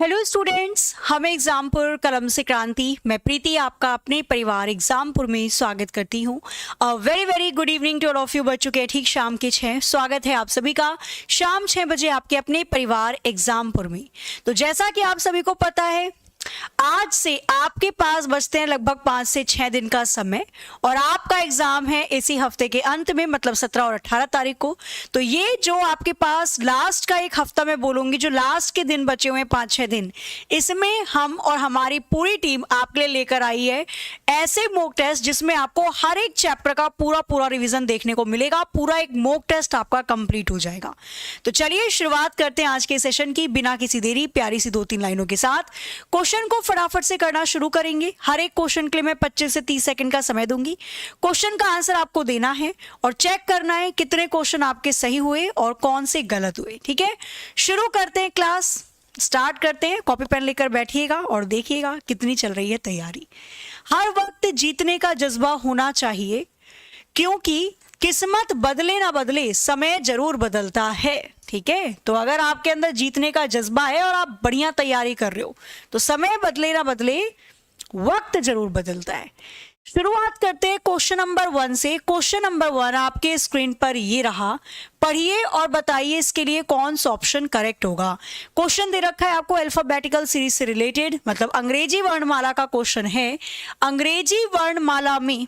Hello students, हम एग्जामपुर कलम से क्रांति। मैं प्रीति आपका अपने परिवार एग्जामपुर में स्वागत करती हूँ। Very very good evening to all of you. बच चुके हैं ठीक शाम के 6। स्वागत है आप सभी का शाम 6 बजे आपके अपने परिवार एग्जामपुर में। तो जैसा कि आप सभी को पता है, आज से आपके पास बचते हैं लगभग 5 से 6 दिन का समय और आपका एग्जाम है इसी हफ्ते के अंत में, मतलब 17 और 18 तारीख को। तो ये जो आपके पास लास्ट का एक हफ्ता मैं बोलूंगी, जो लास्ट के दिन बचे हुए हैं 5-6 दिन, इसमें हम और हमारी पूरी टीम आपके लिए लेकर आई है ऐसे मॉक टेस्ट जिसमें आपको हर एक चैप्टर का पूरा रिवीजन देखने को मिलेगा। पूरा एक मॉक टेस्ट आपका कंप्लीट हो जाएगा। तो चलिए शुरुआत करते हैं आज के सेशन की बिना किसी देरी, प्यारी सी 2-3 लाइनों के साथ। क्वेश्चन को फटाफट से करना शुरू करेंगे। हर एक क्वेश्चन के लिए मैं 25 से 30 सेकंड का समय दूंगी। क्वेश्चन का आंसर आपको देना है और चेक करना है कितने क्वेश्चन आपके सही हुए और कौन से गलत हुए। ठीक है, शुरू करते हैं, क्लास स्टार्ट करते हैं। कॉपी पेन लेकर बैठिएगा और देखिएगा कितनी चल रही है तैयारी। हर वक्त जीतने का जज्बा होना चाहिए, क्योंकि किस्मत बदले ना बदले समय जरूर बदलता है। ठीक है, तो अगर आपके अंदर जीतने का जज्बा है और आप बढ़िया तैयारी कर रहे हो तो समय बदले ना बदले वक्त जरूर बदलता है। शुरुआत करते हैं क्वेश्चन नंबर 1 से। क्वेश्चन नंबर 1 आपके स्क्रीन पर ये रहा, पढ़िए और बताइए इसके लिए कौन सा ऑप्शन करेक्ट होगा। क्वेश्चन दे रखा है आपको अल्फाबेटिकल सीरीज से रिलेटेड, मतलब अंग्रेजी वर्णमाला का क्वेश्चन है। अंग्रेजी वर्णमाला में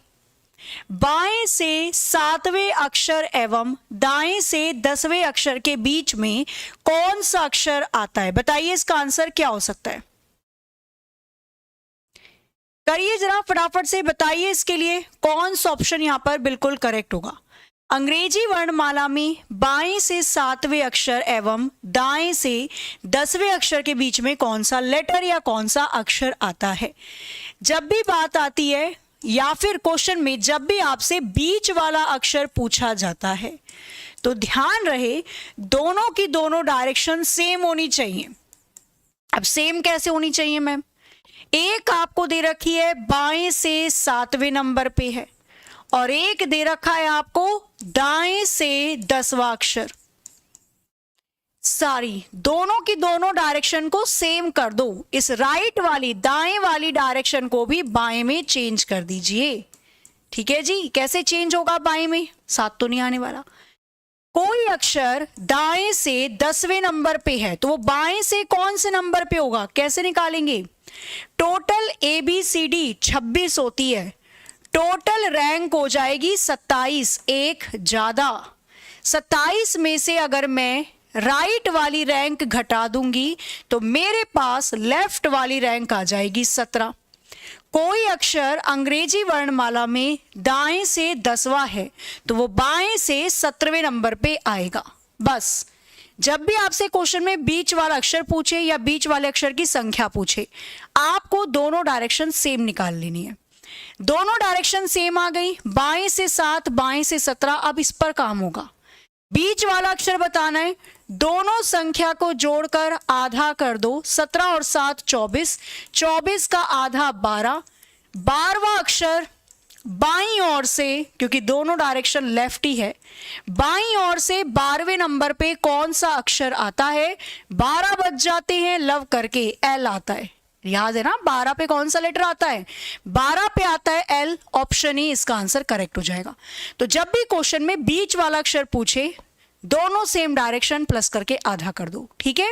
बाएं से 7वें अक्षर एवं दाएं से 10वें अक्षर के बीच में कौन सा अक्षर आता है? बताइए इसका आंसर क्या हो सकता है। करिए जरा फटाफट से, बताइए इसके लिए कौन सा ऑप्शन यहां पर बिल्कुल करेक्ट होगा। अंग्रेजी वर्णमाला में बाएं से 7वें अक्षर एवं दाएं से 10वें अक्षर के बीच में कौन सा लेटर या कौन सा अक्षर आता है? जब भी बात आती है या फिर क्वेश्चन में जब भी आपसे बीच वाला अक्षर पूछा जाता है तो ध्यान रहे दोनों की दोनों डायरेक्शन सेम होनी चाहिए। अब सेम कैसे होनी चाहिए मैम? एक आपको दे रखी है बाएं से 7वें नंबर पे है और एक दे रखा है आपको दाएं से 10वां अक्षर। सारी दोनों की दोनों डायरेक्शन को सेम कर दो। इस राइट वाली दाएं वाली डायरेक्शन को भी बाएं में चेंज कर दीजिए। ठीक है जी, कैसे चेंज होगा बाएं में? 7 तो नहीं आने वाला। कोई अक्षर दाएं से 10वें नंबर पे है तो वो बाएं से कौन से नंबर पे होगा? कैसे निकालेंगे? टोटल ABCD 26 होती है, टोटल रैंक हो जाएगी 27, एक ज्यादा। 27 में से अगर मैं राइट वाली रैंक घटा दूंगी तो मेरे पास लेफ्ट वाली रैंक आ जाएगी 17। कोई अक्षर अंग्रेजी वर्णमाला में दाएं से 10वां है तो वो बाएं से 17वें नंबर पे आएगा। बस जब भी आपसे क्वेश्चन में बीच वाला अक्षर पूछे या बीच वाले अक्षर की संख्या पूछे, आपको दोनों डायरेक्शन सेम निकाल लेनी है। दोनों डायरेक्शन सेम आ गई, बाएं से 7, बाएं से 17। अब इस पर काम होगा। बीच वाला अक्षर बताना है, दोनों संख्या को जोड़कर आधा कर दो। 17 और 7 24, 24 का आधा 12। 12वां अक्षर बाईं ओर से, क्योंकि दोनों डायरेक्शन लेफ्ट ही है, बाईं ओर से 12वें नंबर पे कौन सा अक्षर आता है? 12 बच जाते हैं लव करके, एल आता है। याद है ना 12 पे कौन सा लेटर आता है? 12 पे आता है एल। ऑप्शन ए इसका आंसर करेक्ट हो जाएगा। तो जब भी क्वेश्चन में बीच वाला अक्षर पूछे, दोनों सेम डायरेक्शन प्लस करके आधा कर दो। ठीक है,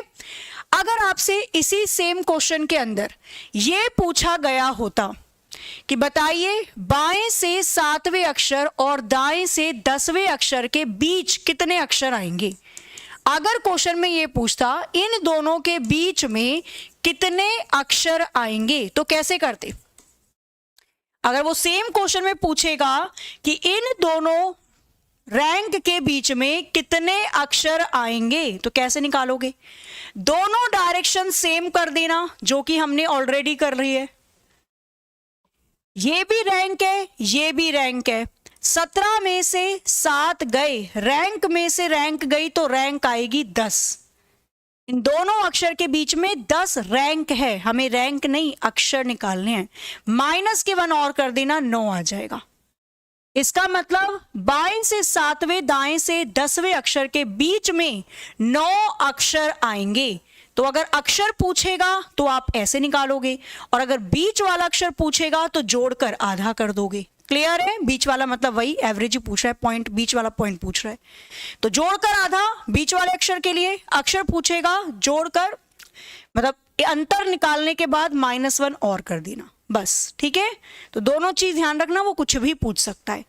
अगर आपसे इसी सेम क्वेश्चन के अंदर यह पूछा गया होता कि बताइए बाएं से 7वें अक्षर और दाएं से 10वें अक्षर के बीच कितने अक्षर आएंगे? अगर क्वेश्चन में यह पूछता इन दोनों के बीच में कितने अक्षर आएंगे तो कैसे करते? अगर वो सेम क्वेश्चन में पूछेगा कि इन दोनों रैंक के बीच में कितने अक्षर आएंगे तो कैसे निकालोगे? दोनों डायरेक्शन सेम कर देना, जो कि हमने ऑलरेडी कर रही है। ये भी रैंक है, ये भी रैंक है। 17 में से 7 गए, रैंक में से रैंक गई तो रैंक आएगी 10। इन दोनों अक्षर के बीच में 10 रैंक है, हमें रैंक नहीं अक्षर निकालने हैं। माइनस के 1 और कर देना, 9 आ जाएगा। इसका मतलब बाएं से 7वें, दाएं से 10वें अक्षर के बीच में 9 अक्षर आएंगे। तो अगर अक्षर पूछेगा तो आप ऐसे निकालोगे, और अगर बीच वाला अक्षर पूछेगा तो जोड़कर आधा कर दोगे। क्लियर है? बीच वाला मतलब वही एवरेज ही पूछ रहा है, पॉइंट बीच वाला पॉइंट पूछ रहा है, तो जोड़कर आधा बीच वाले अक्षर के लिए, अक्षर पूछेगा जोड़कर, मतलब अंतर निकालने के बाद -1 और कर देना, बस। ठीक है, तो दोनों चीज ध्यान रखना, वो कुछ भी पूछ सकता है।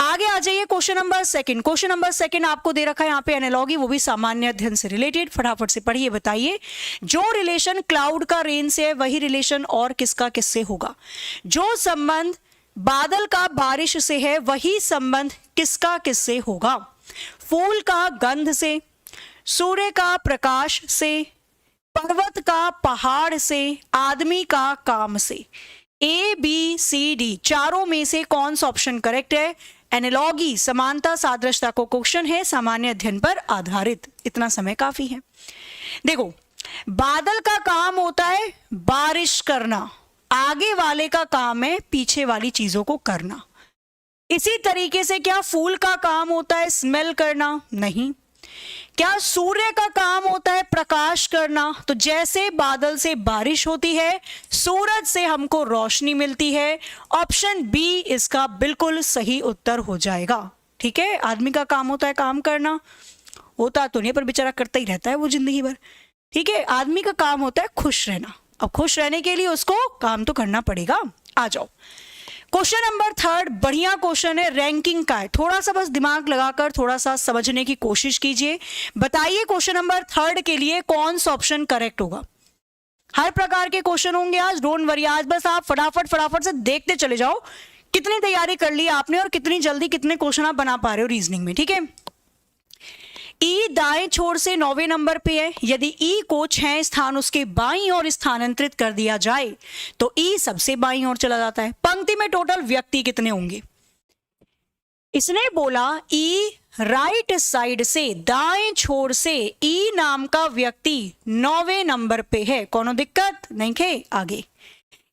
आगे आ जाइए question number second. Question number second आपको दे रखा है यहाँ पे एनालॉगी, वो भी सामान्य अध्ययन से रिलेटेड। फटाफट से पढ़िए, बताइए। जो रिलेशन क्लाउड का रेन से है वही रिलेशन और किसका किससे होगा? जो संबंध बादल का बारिश से है वही संबंध किसका किससे होगा? फूल का गंध से, सूर्य का प्रकाश से, पर्वत का पहाड़ से, आदमी का काम से। ए बी सी डी चारों में से कौन सा ऑप्शन करेक्ट है? एनालॉगी समानता सादृश्यता को क्वेश्चन है, सामान्य अध्ययन पर आधारित। इतना समय काफी है। देखो, बादल का काम होता है बारिश करना, आगे वाले का काम है पीछे वाली चीजों को करना। इसी तरीके से क्या फूल का काम होता है स्मेल करना? नहीं। क्या सूर्य का काम होता है प्रकाश करना? तो जैसे बादल से बारिश होती है, सूरज से हमको रोशनी मिलती है। ऑप्शन बी इसका बिल्कुल सही उत्तर हो जाएगा। ठीक है, आदमी का काम होता है काम करना, होता तो नहीं पर बेचारा करता ही रहता है वो जिंदगी भर। ठीक है, आदमी का काम होता है खुश रहना। अब खुश रहने के लिए उसको काम तो करना पड़ेगा। आ जाओ, क्वेश्चन नंबर थर्ड, बढ़िया क्वेश्चन है, रैंकिंग का है। थोड़ा सा बस दिमाग लगाकर थोड़ा सा समझने की कोशिश कीजिए। बताइए क्वेश्चन नंबर थर्ड के लिए कौन सा ऑप्शन करेक्ट होगा? हर प्रकार के क्वेश्चन होंगे आज, डोंट वरी। आज बस आप फटाफट से देखते चले जाओ कितनी तैयारी कर ली आपने और कितनी जल्दी कितने क्वेश्चन आप बना पा रहे हो रीजनिंग में। ठीक है, ई दाएं छोर से 9वें नंबर पे है। यदि ई को 6 स्थान उसके बाईं ओर स्थानांतरित कर दिया जाए तो ई सबसे बाईं ओर चला जाता है। पंक्ति में टोटल व्यक्ति कितने होंगे? इसने बोला ई राइट साइड से दाएं छोर से ई नाम का व्यक्ति 9वें नंबर पे है। कोनो दिक्कत नहीं है? आगे,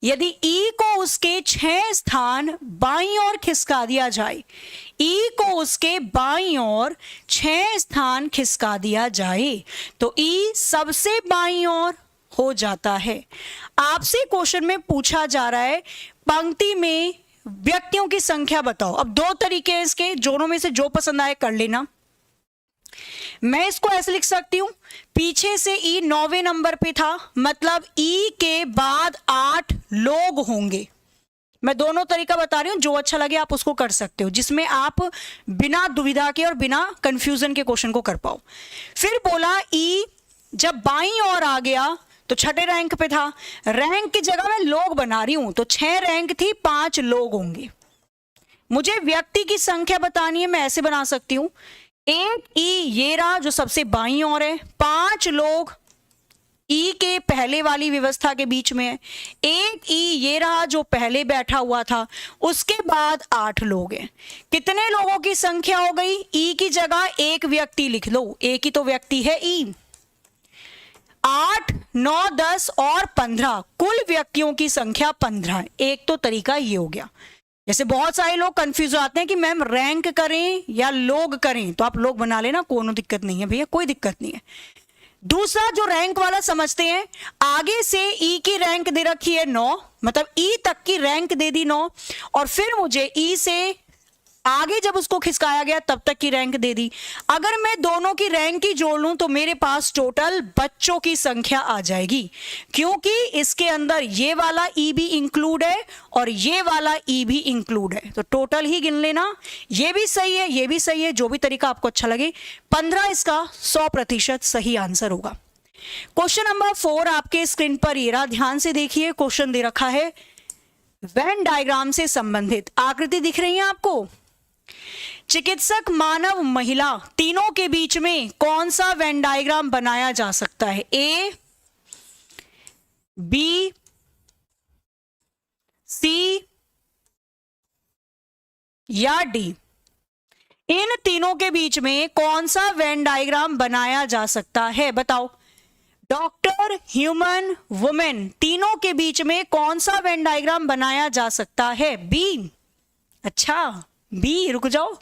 यदि ई को उसके 6 स्थान बाईं ओर खिसका दिया जाए, ई को उसके बाईं ओर 6 स्थान खिसका दिया जाए तो ई सबसे बाईं ओर हो जाता है। आपसे क्वेश्चन में पूछा जा रहा है पंक्ति में व्यक्तियों की संख्या बताओ। अब दो तरीके हैं इसके, दोनों में से जो पसंद आए कर लेना। मैं इसको ऐसे लिख सकती हूं, पीछे से ई 9वें नंबर पे था, मतलब ई के बाद 8 लोग होंगे। मैं दोनों तरीका बता रही हूं, जो अच्छा लगे आप उसको कर सकते हो, जिसमें आप बिना दुविधा के और बिना कंफ्यूजन के क्वेश्चन को कर पाओ। फिर बोला ई जब बाईं ओर आ गया तो 6ठे रैंक पे था। रैंक की जगह मैं लोग बना रही हूं, तो 6 रैंक थी, 5 लोग होंगे। मुझे व्यक्ति की संख्या बतानी है, मैं ऐसे बना सकती हूं, एक ई ये रहा जो सबसे बाईं ओर है, 5 लोग ई के पहले वाली व्यवस्था के बीच में है, एक ई ये रहा जो पहले बैठा हुआ था, उसके बाद 8 लोग हैं। कितने लोगों की संख्या हो गई? ई की जगह एक व्यक्ति लिख लो, एक ही तो व्यक्ति है ई। 8, 9, 10 और 15, कुल व्यक्तियों की संख्या 15। एक तो तरीका ये हो गया। जैसे बहुत सारे लोग कंफ्यूज आते हैं कि मैम रैंक करें या लोग करें, तो आप लोग बना लेना, कोनो दिक्कत नहीं है भैया, कोई दिक्कत नहीं है। दूसरा जो रैंक वाला समझते हैं, आगे से ई की रैंक दे रखी है 9, मतलब ई तक की रैंक दे दी 9, और फिर मुझे ई से आगे जब उसको खिसकाया गया तब तक की रैंक दे दी। अगर मैं दोनों की रैंक ही जोड़ लूं तो मेरे पास टोटल बच्चों की संख्या आ जाएगी, क्योंकि इसके अंदर ये वाला ई भी इंक्लूड है और ये वाला ई भी इंक्लूड है, तो टोटल ही गिन लेना। ये भी सही है, ये भी सही है, जो भी तरीका आपको अच्छा लगे। 15 इसका 100% सही आंसर होगा। क्वेश्चन नंबर 4 आपके स्क्रीन पर ये रहा, ध्यान से देखिए। क्वेश्चन दे रखा है वेन डायग्राम से संबंधित आकृति दिख रही है आपको। चिकित्सक, मानव, महिला, तीनों के बीच में कौन सा वेन डायग्राम बनाया जा सकता है? ए, बी, सी या डी? इन तीनों के बीच में कौन सा वेन डायग्राम बनाया जा सकता है? बताओ। डॉक्टर, ह्यूमन, वुमेन, तीनों के बीच में कौन सा वेन डायग्राम बनाया जा सकता है? बी। अच्छा, बी, रुक जाओ,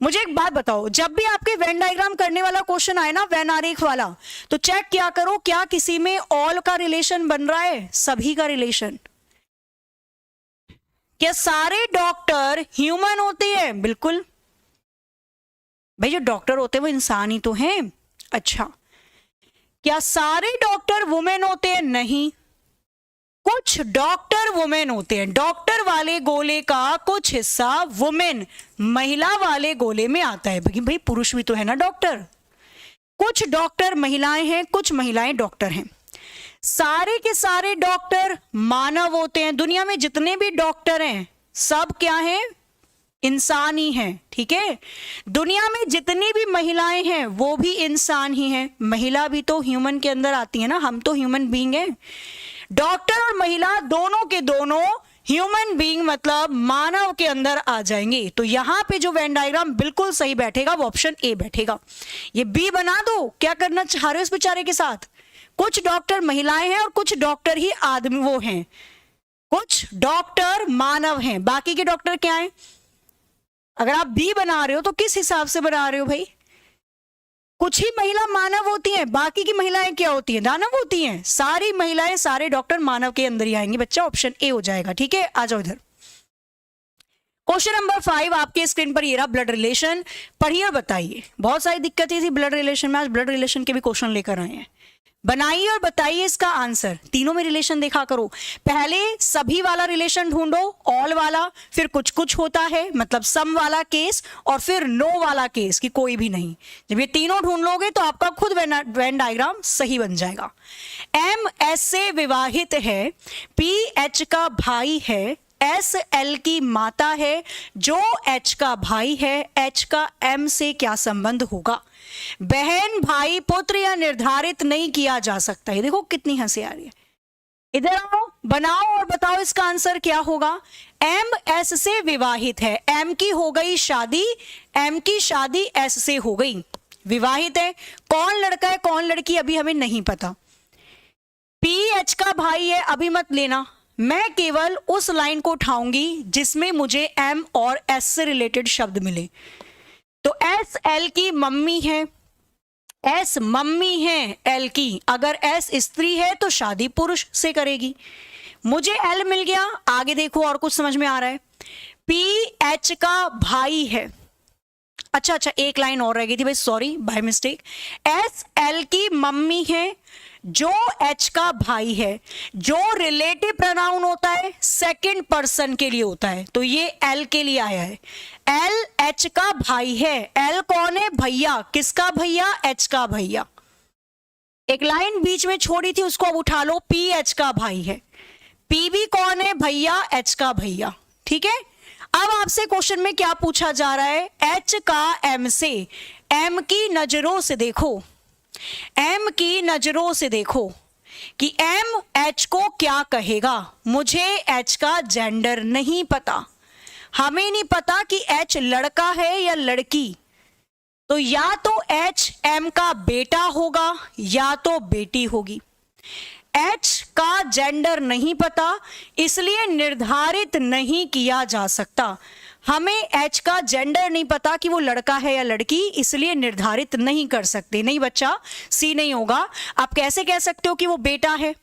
मुझे एक बात बताओ, जब भी आपके वेन डायग्राम करने वाला क्वेश्चन आए ना, वेन आरेख वाला, तो चेक क्या करो, क्या किसी में ऑल का रिलेशन बन रहा है, सभी का रिलेशन। क्या सारे डॉक्टर ह्यूमन होते हैं? बिल्कुल भाई, जो डॉक्टर होते हैं वो इंसान ही तो हैं। अच्छा, क्या सारे डॉक्टर वुमेन होते हैं? नहीं, कुछ डॉक्टर वुमेन होते हैं। डॉक्टर वाले गोले का कुछ हिस्सा वुमेन, महिला वाले गोले में आता है। भाई पुरुष भी तो है ना डॉक्टर। कुछ डॉक्टर महिलाएं हैं, कुछ महिलाएं डॉक्टर हैं। सारे के सारे डॉक्टर मानव होते हैं। दुनिया में जितने भी डॉक्टर हैं सब क्या हैं? इंसान ही हैं। ठीक है, दुनिया में जितनी भी महिलाएं हैं वो भी इंसान ही हैं। महिला भी तो ह्यूमन के अंदर आती है ना, हम तो ह्यूमन बीइंग हैं। डॉक्टर और महिला दोनों के दोनों ह्यूमन बीइंग मतलब मानव के अंदर आ जाएंगे। तो यहां पे जो वेन डायग्राम बिल्कुल सही बैठेगा वो ऑप्शन ए बैठेगा। ये बी बना दो। क्या करना चाह रहे हो इस बेचारे के साथ? कुछ डॉक्टर महिलाएं हैं और कुछ डॉक्टर ही आदमी वो हैं, कुछ डॉक्टर मानव हैं, बाकी के डॉक्टर क्या हैं? अगर आप बी बना रहे हो तो किस हिसाब से बना रहे हो भाई? कुछ ही महिला मानव होती हैं, बाकी की महिलाएं क्या होती हैं? दानव होती हैं। सारी महिलाएं, सारे डॉक्टर मानव के अंदर ही आएंगे बच्चा, ऑप्शन ए हो जाएगा। ठीक है, आ जाओ इधर। क्वेश्चन नंबर 5 आपके स्क्रीन पर ये रहा, ब्लड रिलेशन। पढ़िए और बताइए। बहुत सारी दिक्कतें थी ब्लड रिलेशन में, आज ब्लड रिलेशन के भी क्वेश्चन लेकर आए हैं। बनाइए और बताइए इसका आंसर। तीनों में रिलेशन देखा करो। पहले सभी वाला रिलेशन ढूंढो, ऑल वाला, फिर कुछ कुछ होता है मतलब सम वाला केस, और फिर नो वाला केस कि कोई भी नहीं। जब ये तीनों ढूंढ लोगे तो आपका खुद वेन डायग्राम सही बन जाएगा। एम एस से विवाहित है, पी एच का भाई है, एस एल की माता है, जो एच का भाई है, एच का एम से क्या संबंध होगा? बहन, भाई, पुत्र या निर्धारित नहीं किया जा सकता। ये देखो कितनी हंसी आ रही है। इधर आओ, बनाओ और बताओ इसका आंसर क्या होगा। एम एस से विवाहित है, एम की हो गई शादी, एम की शादी एस से हो गई, विवाहित है। कौन लड़का है कौन लड़की अभी हमें नहीं पता। पी एच का भाई है, अभी मत लेना, मैं केवल उस लाइन को उठाऊंगी जिसमें मुझे एम और एस से रिलेटेड शब्द मिले। तो एस एल की मम्मी है, एस मम्मी है एल की। अगर एस स्त्री है तो शादी पुरुष से करेगी। मुझे एल मिल गया, आगे देखो और कुछ समझ में आ रहा है। पी एच का भाई है, अच्छा एक लाइन और रह गई थी भाई, sorry by mistake. S L की मम्मी है, जो एच का भाई है। जो रिलेटिव प्रोनाउन होता है सेकंड पर्सन के लिए होता है, तो ये एल के लिए आया है। एल एच का भाई है। एल कौन है? भैया। किसका भैया? एच का भैया। एक लाइन बीच में छोड़ी थी उसको अब उठा लो, पी एच का भाई है। पी भी कौन है? भैया, एच का भैया। ठीक है, अब आपसे क्वेश्चन में क्या पूछा जा रहा है? एच का एम से। एम की नजरों से देखो, एम की नजरों से देखो कि एम एच को क्या कहेगा। मुझे एच का जेंडर नहीं पता, हमें नहीं पता कि एच लड़का है या लड़की। तो या तो एच एम का बेटा होगा या तो बेटी होगी। एच का जेंडर नहीं पता, इसलिए निर्धारित नहीं किया जा सकता। हमें एच का जेंडर नहीं पता कि वो लड़का है या लड़की, इसलिए निर्धारित नहीं कर सकते। नहीं बच्चा, सी नहीं होगा। आप कैसे कह सकते हो कि वो बेटा है?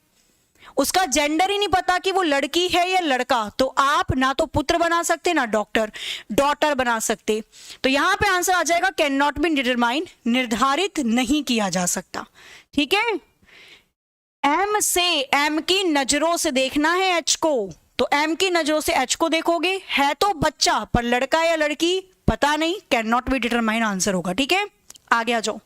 उसका जेंडर ही नहीं पता कि वो लड़की है या लड़का, तो आप ना तो पुत्र बना सकते ना डॉटर बना सकते। तो यहां पे आंसर आ जाएगा कैन नॉट बी डिटरमाइन, निर्धारित नहीं किया जा सकता। ठीक है, एम से, एम की नजरों से देखना है एच को, तो एम की नजरों से एच को देखोगे, है तो बच्चा पर लड़का या लड़की पता नहीं, can not be determine answer होगा। ठीक है, आगे आ जाओ।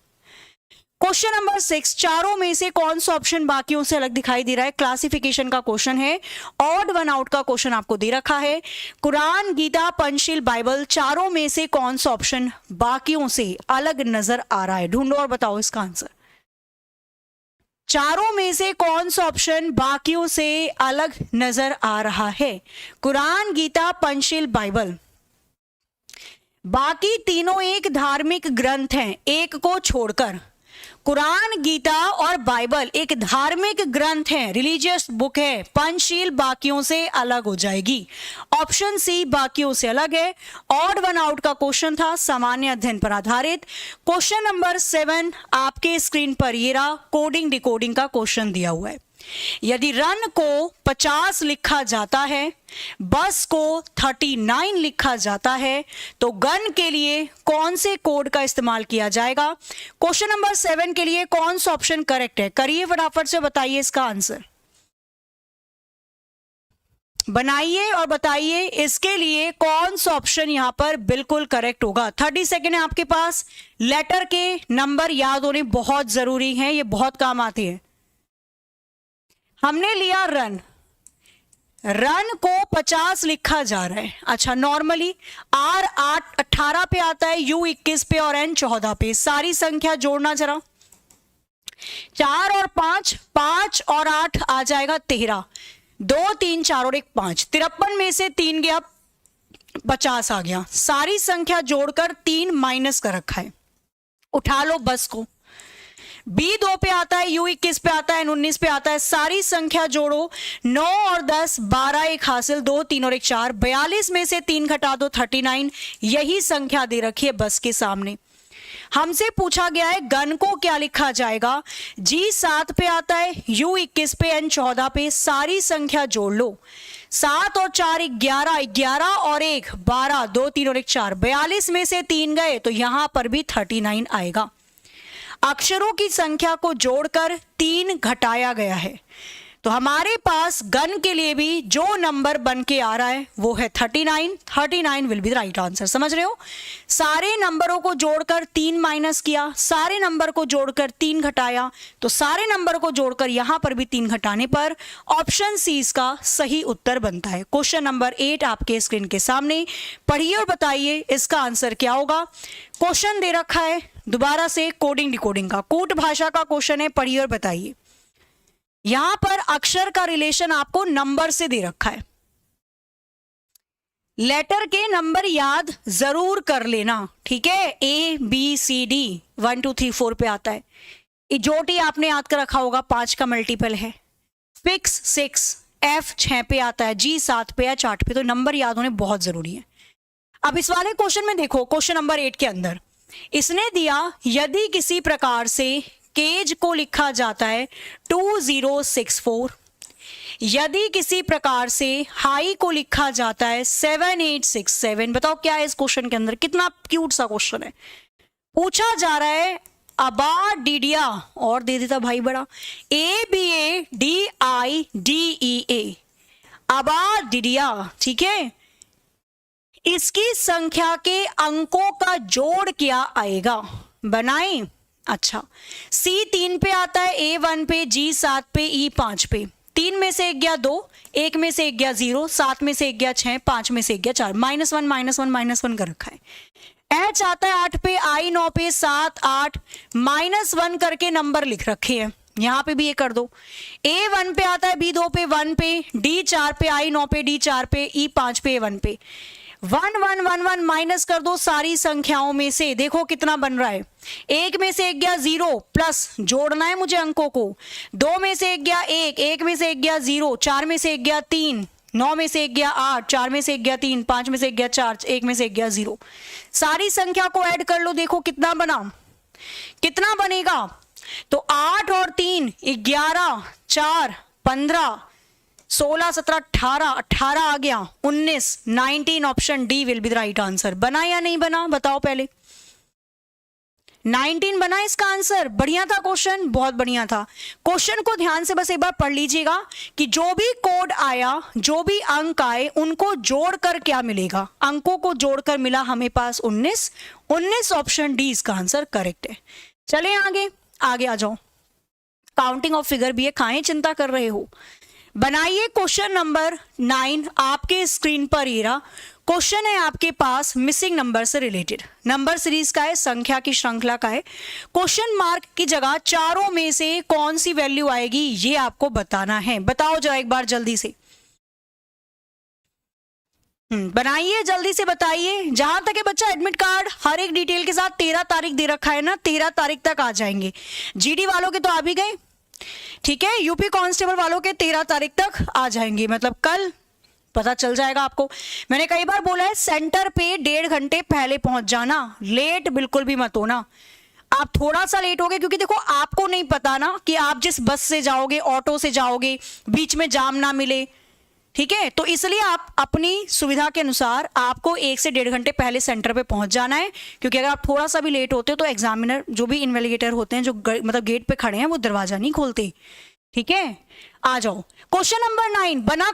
क्वेश्चन नंबर 6, चारों में से कौन सा ऑप्शन बाकियों से अलग दिखाई दे रहा है? क्लासिफिकेशन का क्वेश्चन है, ऑड वन आउट का क्वेश्चन आपको दे रखा है। कुरान, गीता, पंचशील, बाइबल, चारों में से कौन सा ऑप्शन बाकियों से अलग नजर आ रहा है? ढूंढो और बताओ इसका आंसर। चारों में से कौन सा ऑप्शन बाकियों से अलग नजर आ रहा है? कुरान, गीता, पंचशील, बाइबल। बाकी तीनों एक धार्मिक ग्रंथ हैं, एक को छोड़कर। कुरान, गीता और बाइबल एक धार्मिक ग्रंथ है, रिलीजियस बुक है, पंचशील बाकियों से अलग हो जाएगी। ऑप्शन सी बाकियों से अलग है। ऑड वन आउट का क्वेश्चन था, सामान्य अध्ययन पर आधारित। क्वेश्चन नंबर 7 आपके स्क्रीन पर ये रहा, कोडिंग डिकोडिंग का क्वेश्चन दिया हुआ है। यदि रन को 50 लिखा जाता है, बस को 39 लिखा जाता है, तो गन के लिए कौन से कोड का इस्तेमाल किया जाएगा? क्वेश्चन नंबर 7 के लिए कौन सा ऑप्शन करेक्ट है? करिए फटाफट से, बताइए इसका आंसर, बनाइए और बताइए इसके लिए कौन सा ऑप्शन यहां पर बिल्कुल करेक्ट होगा। 30 सेकेंड है आपके पास। लेटर के नंबर याद होने बहुत जरूरी हैं, ये बहुत काम आती है। हमने लिया रन, रन को 50 लिखा जा रहा है। अच्छा, नॉर्मली R 18 पे आता है, U 21 पे और N 14 पे। सारी संख्या जोड़ना जरा, 4 और 5, 5 और 8 आ जाएगा 13, 2 3 4 और 1 5, 53 में से 3 गया, 50 आ गया। सारी संख्या जोड़कर 3 माइनस कर रखा है। उठा लो बस को, B 2 पे आता है, U 21 पे आता है, N 19 पे आता है। सारी संख्या जोड़ो, 9 और 10, 12, 1 हासिल, 2 3 और 1 4, 42 में से 3 घटा दो 39। यही संख्या दे रखी है बस के सामने। हमसे पूछा गया है गन को क्या लिखा जाएगा। G 7 पे आता है, U 21 पे, N 14 पे। सारी संख्या जोड़ लो, 7 और 4 11, 11 और 1 12, 2 3 और 1 4, 42 में से 3 गए तो यहां पर भी 39 आएगा। अक्षरों की संख्या को जोड़कर 3 घटाया गया है, तो हमारे पास गन के लिए भी जो नंबर बन के आ रहा है वो है 39। 39 will be the right answer. समझ रहे हो? सारे नंबरों को जोड़कर 3 माइनस किया, सारे नंबर को जोड़कर 3 घटाया, तो सारे नंबर को जोड़कर यहां पर भी 3 घटाने पर ऑप्शन सी इसका सही उत्तर बनता है। क्वेश्चन नंबर 8 आपके स्क्रीन के सामने, पढ़िए और बताइए इसका आंसर क्या होगा। क्वेश्चन दे रखा है दोबारा से कोडिंग डिकोडिंग का, कूट भाषा का क्वेश्चन है, पढ़िए और बताइए। यहां पर अक्षर का रिलेशन आपको नंबर से दे रखा है। लेटर के नंबर याद जरूर कर लेना, ठीक है। ABCD 1 2 3 4 पे आता है। इजोटी आपने याद कर रखा होगा, 5 का मल्टीपल है। फिक्स 6, F 6 पे आता है, G 7 पे, H 8 पे। तो नंबर याद होने बहुत जरूरी है। अब इस वाले क्वेश्चन में देखो, क्वेश्चन नंबर 8 के अंदर इसने दिया, यदि किसी प्रकार से केज को लिखा जाता है 2064, यदि किसी प्रकार से हाई को लिखा जाता है 7867। बताओ क्या है इस क्वेश्चन के अंदर? कितना क्यूट सा क्वेश्चन है। पूछा जा रहा है अबाडिडिया, और दे देता भाई बड़ा, ABADIDEA, अबाडिडिया, ठीक है। इसकी संख्या के अंकों का जोड़ क्या आएगा? बनाएं। अच्छा, C 3 पे आता है, A 1 पे, G 7 पे, E 5 पे। 3 में से 1 गया 2, 1 में से 1 गया 0, 7 में से 1 गया 6, 5 में से 1 गया 4, -1 -1 कर रखा है। H आता है 8 पे, I 9 पे, 7 8 -1 करके नंबर लिख रखे हैं, यहां पे भी ये कर दो। A 1 पे आता है, B 2 पे, 1 पे, D 4 पे, I 9 पे, D 4 पे, E 5 पे, A 1 पे। 1 1 1 1 माइनस कर दो सारी संख्याओं में से, देखो कितना बन रहा है। 1 में से 1 गया 0, प्लस जोड़ना है मुझे अंकों को। 2 में से 1 गया 1, 1 में से 1 गया 0, 4 में से 1 गया 3, 9 में से 1 गया 8, 4 में से 1 गया 3, 5 में से 1 गया 4, 1 में से 1 गया 0। सारी संख्या को ऐड कर लो, देखो कितना बना, कितना बनेगा। तो 8 और 3 11, 4 15, 16 17 18, 18 आ गया, 19 19। Option D will be the right answer. बना या नहीं बना बताओ पहले? 19 बना इसका आंसर। बढ़िया था क्वेश्चन, बहुत बढ़िया था। क्वेश्चन को ध्यान से बस एक बार पढ़ लीजिएगा कि जो भी कोड आया, जो भी अंक आए, उनको जोड़कर क्या मिलेगा। अंकों को जोड़कर मिला हमें पास 19। 19 ऑप्शन डी इसका आंसर करेक्ट है। चले आगे, आगे आ जाओ। काउंटिंग ऑफ फिगर भी है, काहे चिंता कर रहे हो। बनाइए क्वेश्चन नंबर 9 आपके स्क्रीन पर। ये रहा क्वेश्चन है आपके पास, मिसिंग नंबर से रिलेटेड। नंबर सीरीज का है, संख्या की श्रृंखला का है। क्वेश्चन मार्क की जगह चारों में से कौन सी वैल्यू आएगी ये आपको बताना है। बताओ जरा एक बार जल्दी से। बनाइए, जल्दी से बताइए। जहां तक है बच्चा एडमिट कार्ड हर एक डिटेल के साथ 13 तारीख दे रखा है ना, 13 तारीख तक आ जाएंगे। जीडी वालों के तो आ भी गए, ठीक है। यूपी कांस्टेबल वालों के 13 तारीख तक आ जाएंगे, मतलब कल पता चल जाएगा आपको। मैंने कई बार बोला है सेंटर पे 1.5 घंटे पहले पहुंच जाना, लेट बिल्कुल भी मत होना। आप थोड़ा सा लेट हो गए क्योंकि देखो आपको नहीं पता ना कि आप जिस बस से जाओगे, ऑटो से जाओगे, बीच में जाम ना मिले, ठीक है। तो इसलिए आप अपनी सुविधा के अनुसार आपको 1 से 1.5 घंटे पहले सेंटर पे पहुंच जाना है, क्योंकि अगर आप थोड़ा सा भी लेट होते हो तो एग्जामिनर जो भी इन्वेस्टिगेटर होते हैं, जो मतलब गेट पे खड़े हैं, वो दरवाजा नहीं खोलते, ठीक है। आ जाओ क्वेश्चन नंबर 9। बना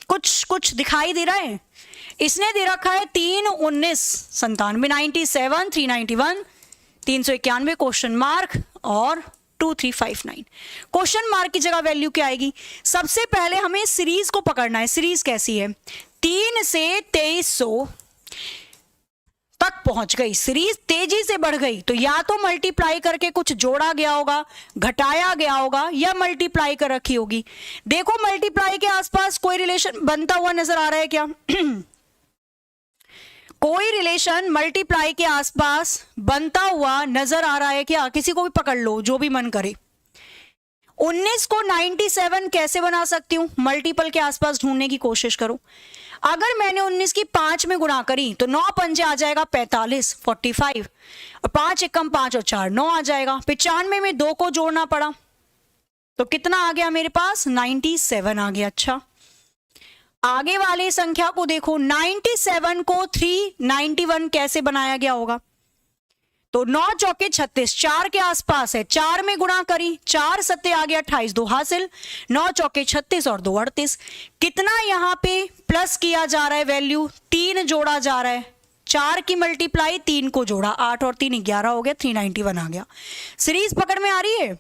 कुछ दिखाई दे रहा है। इसने दे रखा है 3 19 97 97 391 391 क्वेश्चन मार्क और 2359। क्वेश्चन मार्क की जगह वैल्यू क्या आएगी? सबसे पहले हमें सीरीज को पकड़ना है। सीरीज कैसी है? 3 से 2300 तक पहुंच गई, सीरीज तेजी से बढ़ गई, तो या तो मल्टीप्लाई करके कुछ जोड़ा गया होगा, घटाया गया होगा, या मल्टीप्लाई कर रखी होगी। देखो मल्टीप्लाई के आसपास कोई रिलेशन बनता हुआ नजर आ रहा है क्या? कोई रिलेशन मल्टीप्लाई के आसपास बनता हुआ नजर आ रहा है क्या? किसी को भी पकड़ लो, जो भी मन करे। 19 को 97 कैसे बना सकती हूं? मल्टीपल के आसपास ढूंढने की कोशिश करो। अगर मैंने 19 की 5 में गुणा करी तो 9 पंजे आ जाएगा 45 45, और 5 एकम 5 और 4 9 आ जाएगा। 95 में 2 को जोड़ना पड़ा तो कितना आ गया मेरे पास? 97 आ गया। अच्छा, आगे वाले संख्या को देखो, 97 को 391 कैसे बनाया गया होगा? तो 9 चौके 36, 4 के आसपास है, 4 में गुणा करी, 4 सत्ते आ गया 28, 2 हासिल, 9 चौके 36 और 2 38। कितना यहां पे प्लस किया जा रहा है? वैल्यू 3 जोड़ा जा रहा है। 4 की मल्टीप्लाई 3 को जोड़ा, 8 और 3 11 हो गया, 391 आ गया। सीरीज पकड़ में आ रही है?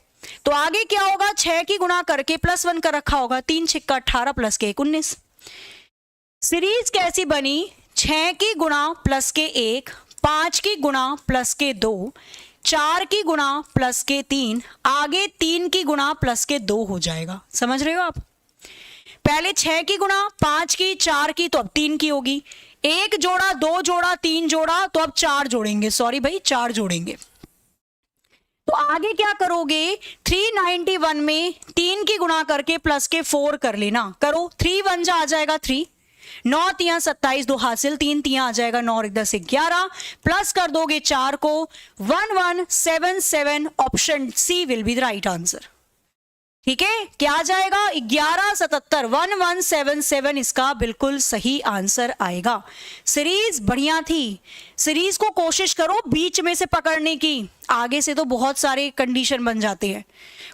तो आगे क्या होगा? 6 की गुणा करके +1 कर रखा होगा, 3 छिक्का 18 प्लस के 1 19। सीरीज कैसी बनी? 6 की गुणा प्लस के 1, 5 की गुणा प्लस के 2, 4 की गुणा प्लस के 3, आगे 3 की गुणा प्लस के 2 हो जाएगा। समझ रहे हो आप? पहले 6 की गुणा, 5 की, 4 की, तो अब 3 की होगी। 1 जोड़ा, 2 जोड़ा, 3 जोड़ा, तो अब 4 जोड़ेंगे। सॉरी भाई, 4 जोड़ेंगे। तो आगे क्या करोगे? 391 में 3 की गुणा करके प्लस के 4 कर लेना। करो, 3 1 जा आ जाएगा 3, 9 तिया 27, 2 हासिल, 3 तिया आ जाएगा 9 और 10 11, प्लस कर दोगे 4 को, 1177। Option C will be the right answer. ठीक है, क्या आ जाएगा? 1177, 1177 इसका बिल्कुल सही आंसर आएगा। सीरीज बढ़िया थी। सीरीज को कोशिश करो बीच में से पकड़ने की, आगे से तो बहुत सारे कंडीशन बन जाते हैं।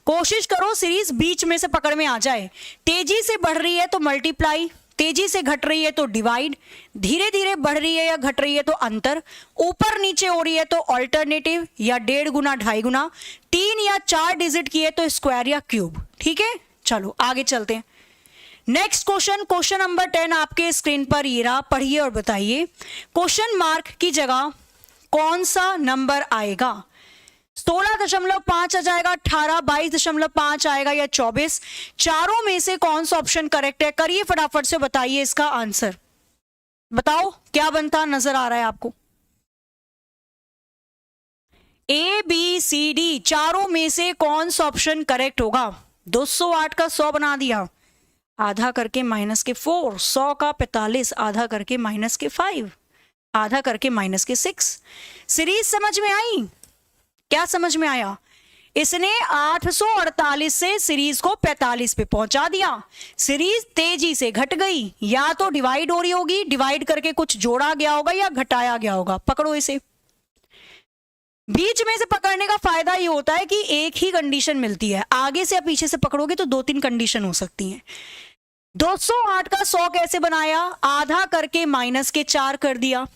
कोशिश करो सीरीज बीच में से पकड़ में आ जाए। तेजी से बढ़ रही है तो मल्टीप्लाई, तेजी से घट रही है तो डिवाइड, धीरे धीरे बढ़ रही है या घट रही है तो अंतर, ऊपर नीचे हो रही है तो ऑल्टरनेटिव या 1.5 गुना 2.5 गुना, 3 या 4 डिजिट की है तो स्क्वायर या क्यूब। ठीक है, चलो आगे चलते हैं। नेक्स्ट क्वेश्चन, क्वेश्चन नंबर 10 आपके स्क्रीन पर ये रहा, पढ़िए और बताइए। क्वेश्चन मार्क की जगह कौन सा नंबर आएगा? 16.5 आ जाएगा, 18, 22.5 आएगा या 24? चारों में से कौन सा ऑप्शन करेक्ट है? करिए फटाफट से, बताइए इसका आंसर। बताओ क्या बनता नजर आ रहा है आपको? ए बी सी डी, चारों में से कौन सा ऑप्शन करेक्ट होगा? 208 का 100 बना दिया, आधा करके माइनस के 4, 100 का 45, आधा करके माइनस के 5, आधा करके माइनस के 6। सीरीज समझ में आई? क्या समझ में आया? इसने 848 से सीरीज को 45 पे पहुंचा दिया। सीरीज तेजी से घट गई, या तो डिवाइड हो रही होगी, डिवाइड करके कुछ जोड़ा गया होगा या घटाया गया होगा। पकड़ो इसे। बीच में से पकड़ने का फायदा ये होता है कि एक ही कंडीशन मिलती है, आगे से या पीछे से पकड़ोगे तो 2-3 कंडीशन हो सकती हैं। 208 का 100 कैसे बनाया? आधा करके माइनस के 4 कर दिया।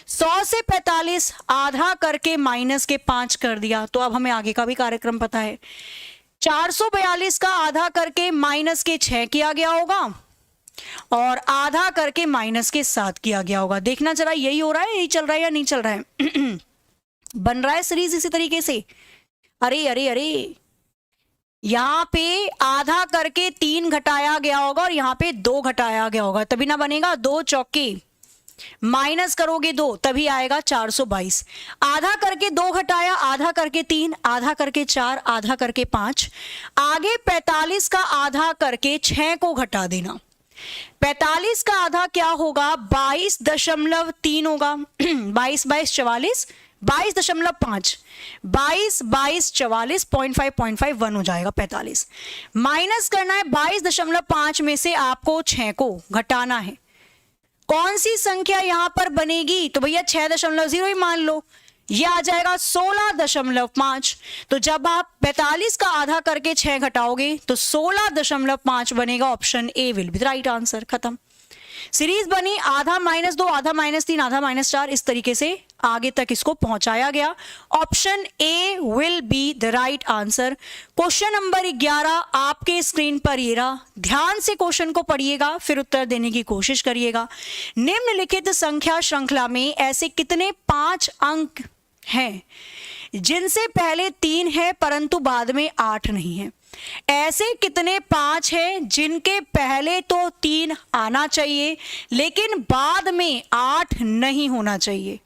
100 से 45 आधा करके माइनस के 5 कर दिया। तो अब हमें आगे का भी कार्यक्रम पता है। 442 का आधा करके माइनस के 6 किया गया होगा और आधा करके माइनस के 7 किया गया होगा। देखना जरा, यही हो रहा है, यही चल रहा है या नहीं चल रहा है? बन रहा है सीरीज इसी तरीके से। अरे अरे अरे, यहाँ पे आधा करके 3 घटाया गया होगा और यहाँ पे 2 घटाया गया होगा, तभी ना बनेगा। 2 चौके माइनस करोगे 2 तभी आएगा 422। आधा करके 2 घटाया, आधा करके 3, आधा करके 4, आधा करके 5, आगे 45 का आधा करके 6 को घटा देना। 45 का आधा क्या होगा, 22.3 होगा। 22 22 44, 22.5, 22 22 44, 0.5 1 हो जाएगा 45। माइनस करना है 22.5 में से आपको 6 को घटाना है। कौन सी संख्या यहां पर बनेगी, तो भैया 6.0 ही मान लो, यह आ जाएगा 16.5। तो जब आप 45 का आधा करके 6 घटाओगे तो 16.5 बनेगा। Option A will be the right answer. खत्म। सीरीज बनी आधा -2, आधा -3, आधा -4, इस तरीके से आगे तक इसको पहुंचाया गया। Option A will be the right answer. Question number 11 आपके स्क्रीन पर ये रहा। ध्यान से क्वेश्चन को पढ़िएगा, फिर उत्तर देने की कोशिश करिएगा। निम्नलिखित संख्या श्रृंखला में ऐसे कितने 5 अंक हैं जिनसे पहले 3 है परंतु बाद में 8 नहीं है। ऐसे कितने 5 हैं जिनके पहले तो 3 आना चाहिए लेकिन बाद में 8 नहीं होना चाहिए।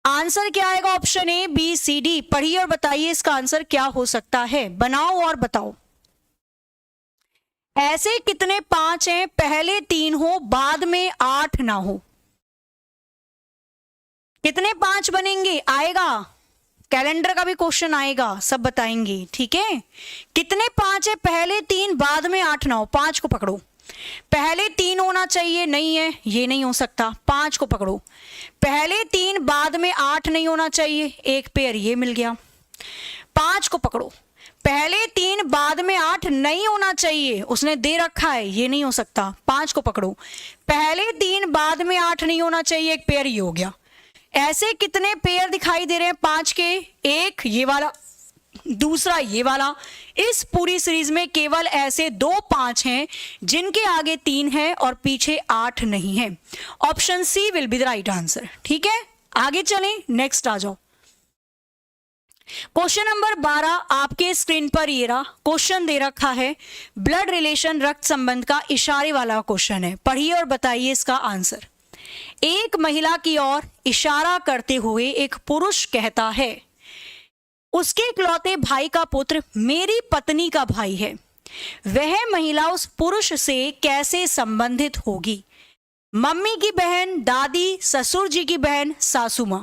आंसर क्या आएगा, option A B C D. पढ़िए और बताइए इसका आंसर क्या हो सकता है। बनाओ और बताओ। ऐसे कितने 5 हैं पहले 3 हो बाद में 8 ना हो। कितने 5 बनेंगे, आएगा कैलेंडर का भी क्वेश्चन आएगा, सब बताएंगे। ठीक है, कितने 5 है पहले 3 बाद में 8 ना हो। 5 को पकड़ो। पहले 3 होना चाहिए, नहीं है, ये नहीं हो सकता। 5 को पकड़ो। पहले 3 बाद में 8 नहीं होना चाहिए, एक पेयर ये मिल गया। 5 को पकड़ो। पहले 3 बाद में 8 नहीं होना चाहिए, उसने दे रखा है, ये नहीं हो सकता। 5 को पकड़ो। पहले 3 बाद में 8 नहीं होना चाहिए, एक पेयर ये हो गया। ऐसे कितने पेयर दिखाई दे रहे हैं 5 के, एक ये वाला, दूसरा ये वाला। इस पूरी सीरीज में केवल ऐसे 2 5 हैं जिनके आगे 3 है और पीछे 8 नहीं है। Option C will be the right answer. ठीक है, आगे चलें, नेक्स्ट आ जाओ। क्वेश्चन नंबर 12 आपके स्क्रीन पर ये रहा। क्वेश्चन दे रखा है ब्लड रिलेशन, रक्त संबंध का इशारे वाला क्वेश्चन है। पढ़िए और बताइए इसका आंसर। एक महिला की ओर इशारा करते हुए एक पुरुष कहता है, उसके इकलौते भाई का पुत्र मेरी पत्नी का भाई है। वह महिला उस पुरुष से कैसे संबंधित होगी? मम्मी की बहन, दादी, ससुर जी की बहन, सासू मां।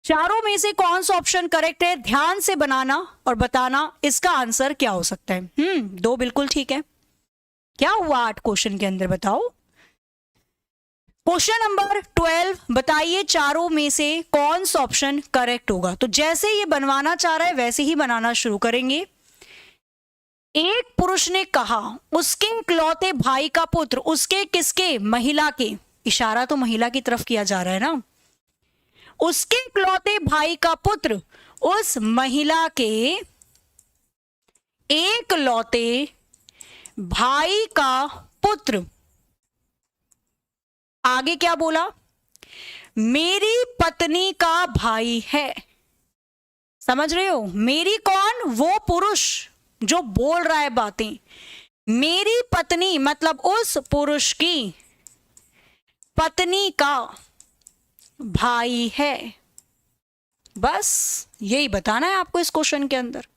चारों में से कौन सा ऑप्शन करेक्ट है? ध्यान से बनाना और बताना इसका आंसर क्या हो सकता है। 2 बिल्कुल ठीक है। क्या हुआ 8 क्वेश्चन के अंदर, बताओ। क्वेश्चन नंबर 12 बताइए चारों में से कौन सा ऑप्शन करेक्ट होगा। तो जैसे ये बनवाना चाह रहा है वैसे ही बनाना शुरू करेंगे। एक पुरुष ने कहा उसके इकलौते भाई का पुत्र, उसके किसके? महिला के। इशारा तो महिला की तरफ किया जा रहा है ना। उसके इकलौते भाई का पुत्र उस महिला के एकलौते भाई का पुत्र, आगे क्या बोला? मेरी पत्नी का भाई है। समझ रहे हो? मेरी कौन? वो पुरुष जो बोल रहा है बातें। मेरी पत्नी मतलब उस पुरुष की पत्नी का भाई है। बस यही बताना है आपको इस क्वेश्चन के अंदर।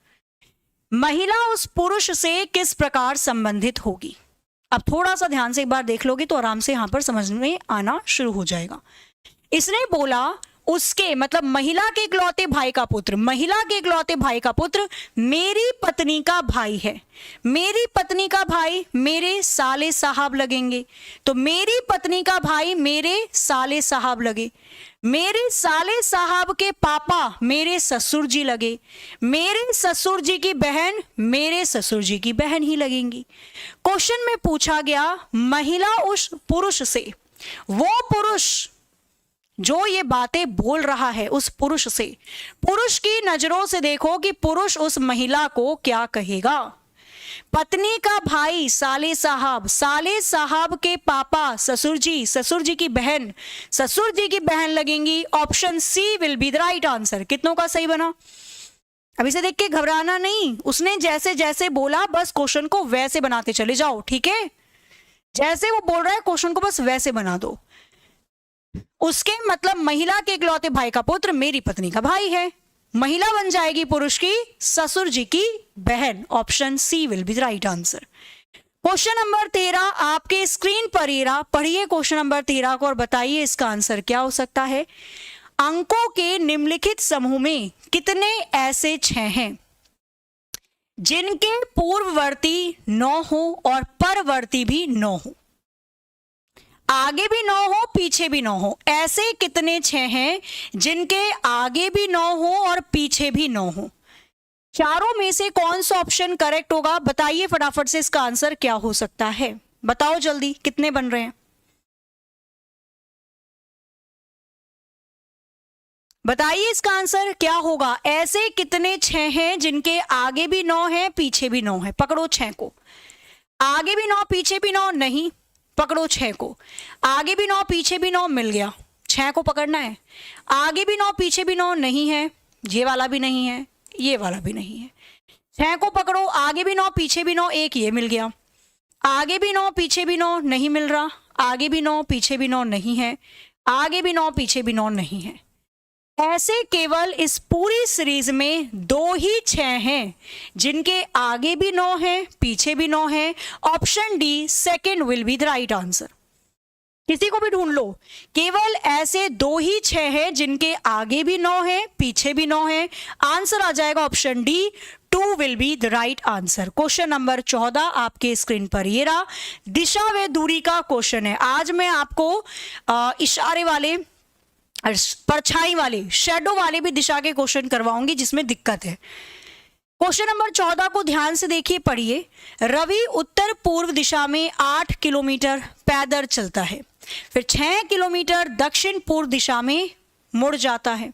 महिला उस पुरुष से किस प्रकार संबंधित होगी? अब थोड़ा सा ध्यान से एक बार देख लोगे तो आराम से यहां पर समझ में आना शुरू हो जाएगा। इसने बोला उसके मतलब महिला के इकलौते भाई का पुत्र, महिला के इकलौते भाई का पुत्र मेरी पत्नी का भाई है। मेरी पत्नी का भाई मेरे साले साहब लगेंगे, तो मेरी पत्नी का भाई मेरे साले साहब लगे। मेरे साले साहब के पापा मेरे ससुर जी लगे। मेरे ससुर जी की बहन मेरे ससुर जी की बहन ही लगेंगी। क्वेश्चन में पूछा गया महिला उस पुरुष से, वो पुरुष जो ये बातें बोल रहा है उस पुरुष से, पुरुष की नजरों से देखो कि पुरुष उस महिला को क्या कहेगा। पत्नी का भाई साले साहब के पापा ससुर जी की बहन ससुर जी की बहन लगेंगी। Option C will be the right answer. कितनों का सही बना? अब इसे देख के घबराना नहीं, उसने जैसे जैसे बोला बस क्वेश्चन को वैसे बनाते चले जाओ, ठीक है? जैसे वो बोल रहा है क्वेश्चन को बस वैसे बना दो। उसके मतलब महिला के इकलौते भाई का पुत्र मेरी पत्नी का भाई है, महिला बन जाएगी पुरुष की ससुर जी की बहन। Option C will be the right answer. Question number 13 आपके स्क्रीन पर ये रहा, पढ़िए क्वेश्चन नंबर 13 को और बताइए इसका आंसर क्या हो सकता है। अंकों के निम्नलिखित समूह में कितने ऐसे 6 हैं जिनके पूर्ववर्ती 9 हो और परवर्ती भी 9 हो, आगे भी 9 हो पीछे भी 9 हो? ऐसे कितने 6 हैं जिनके आगे भी 9 हो और पीछे भी 9 हो? चारों में से कौन सा ऑप्शन करेक्ट होगा? बताइए फटाफट से इसका आंसर क्या हो सकता है, बताओ जल्दी, कितने बन रहे हैं बताइए इसका आंसर क्या होगा। ऐसे कितने 6 हैं जिनके आगे भी 9 है पीछे भी 9 है? पकड़ो 6 को, आगे भी 9 पीछे भी 9 नहीं, पकड़ो 6 को, आगे भी 9 पीछे भी 9 मिल गया, 6 को पकड़ना है। आगे भी 9 पीछे भी 9 नहीं है, ये वाला भी नहीं है, ये वाला भी नहीं है। 6 को पकड़ो, आगे भी 9 पीछे भी 9, एक ये मिल गया, आगे भी 9 पीछे भी 9 नहीं मिल रहा, आगे भी 9 पीछे भी 9 नहीं है, आगे भी 9 पीछे भी 9 नहीं है। ऐसे केवल इस पूरी सीरीज में 2 ही 6 हैं जिनके आगे भी 9 है पीछे भी 9 है। Option D second will be the right answer. किसी को भी ढूंढ लो, केवल ऐसे 2 ही 6 हैं जिनके आगे भी 9 है पीछे भी 9 है। आंसर आ जाएगा option D, 2 will be the right answer. Question number 14 आपके स्क्रीन पर ये रहा, दिशा व दूरी का क्वेश्चन है। आज मैं आपको इशारे वाले, परछाई वाले, शैडो वाले भी दिशा के क्वेश्चन करवाऊंगी जिसमें दिक्कत है। क्वेश्चन नंबर 14 को ध्यान से देखिए, पढ़िए। रवि उत्तर पूर्व दिशा में 8 किलोमीटर पैदल चलता है, फिर 6 किलोमीटर दक्षिण पूर्व दिशा में मुड़ जाता है।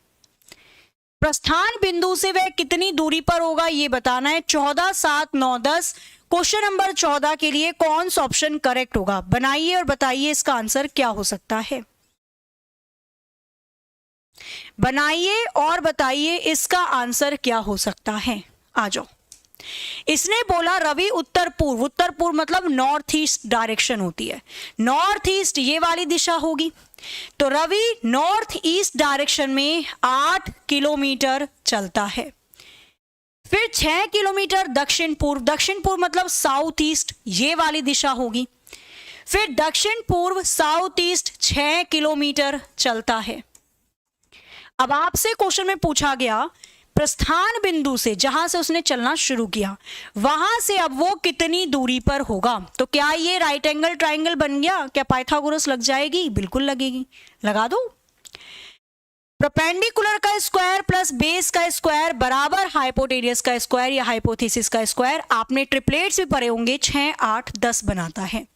प्रस्थान बिंदु से वह कितनी दूरी पर होगा ये बताना है। 14, 7, 9, 10। क्वेश्चन नंबर 14 के लिए कौन सा ऑप्शन करेक्ट होगा? बनाइए और बताइए इसका आंसर क्या हो सकता है। बनाइए और बताइए इसका आंसर क्या हो सकता है। आ जाओ। इसने बोला रवि उत्तर पूर्व, उत्तर पूर्व मतलब नॉर्थ ईस्ट डायरेक्शन होती है, नॉर्थ ईस्ट ये वाली दिशा होगी। तो रवि नॉर्थ ईस्ट डायरेक्शन में 8 किलोमीटर चलता है, फिर 6 किलोमीटर दक्षिण पूर्व, दक्षिण पूर्व मतलब साउथ ईस्ट ये वाली दिशा होगी, फिर दक्षिण पूर्व साउथ ईस्ट 6 किलोमीटर चलता है। अब आपसे क्वेश्चन में पूछा गया प्रस्थान बिंदु से, जहां से उसने चलना शुरू किया, वहां से अब वो कितनी दूरी पर होगा। तो क्या ये राइट एंगल ट्राइंगल बन गया? क्या पाइथागोरस लग जाएगी? बिल्कुल लगेगी, लगा दो। परपेंडिकुलर का स्क्वायर प्लस बेस का स्क्वायर बराबर हाइपोटेनियस का स्क्वायर या हाइपोथेसिस का स्क्वायर। आपने ट्रिपलेट्स भी पढ़े होंगे, 6, 8, 10 बनाता है।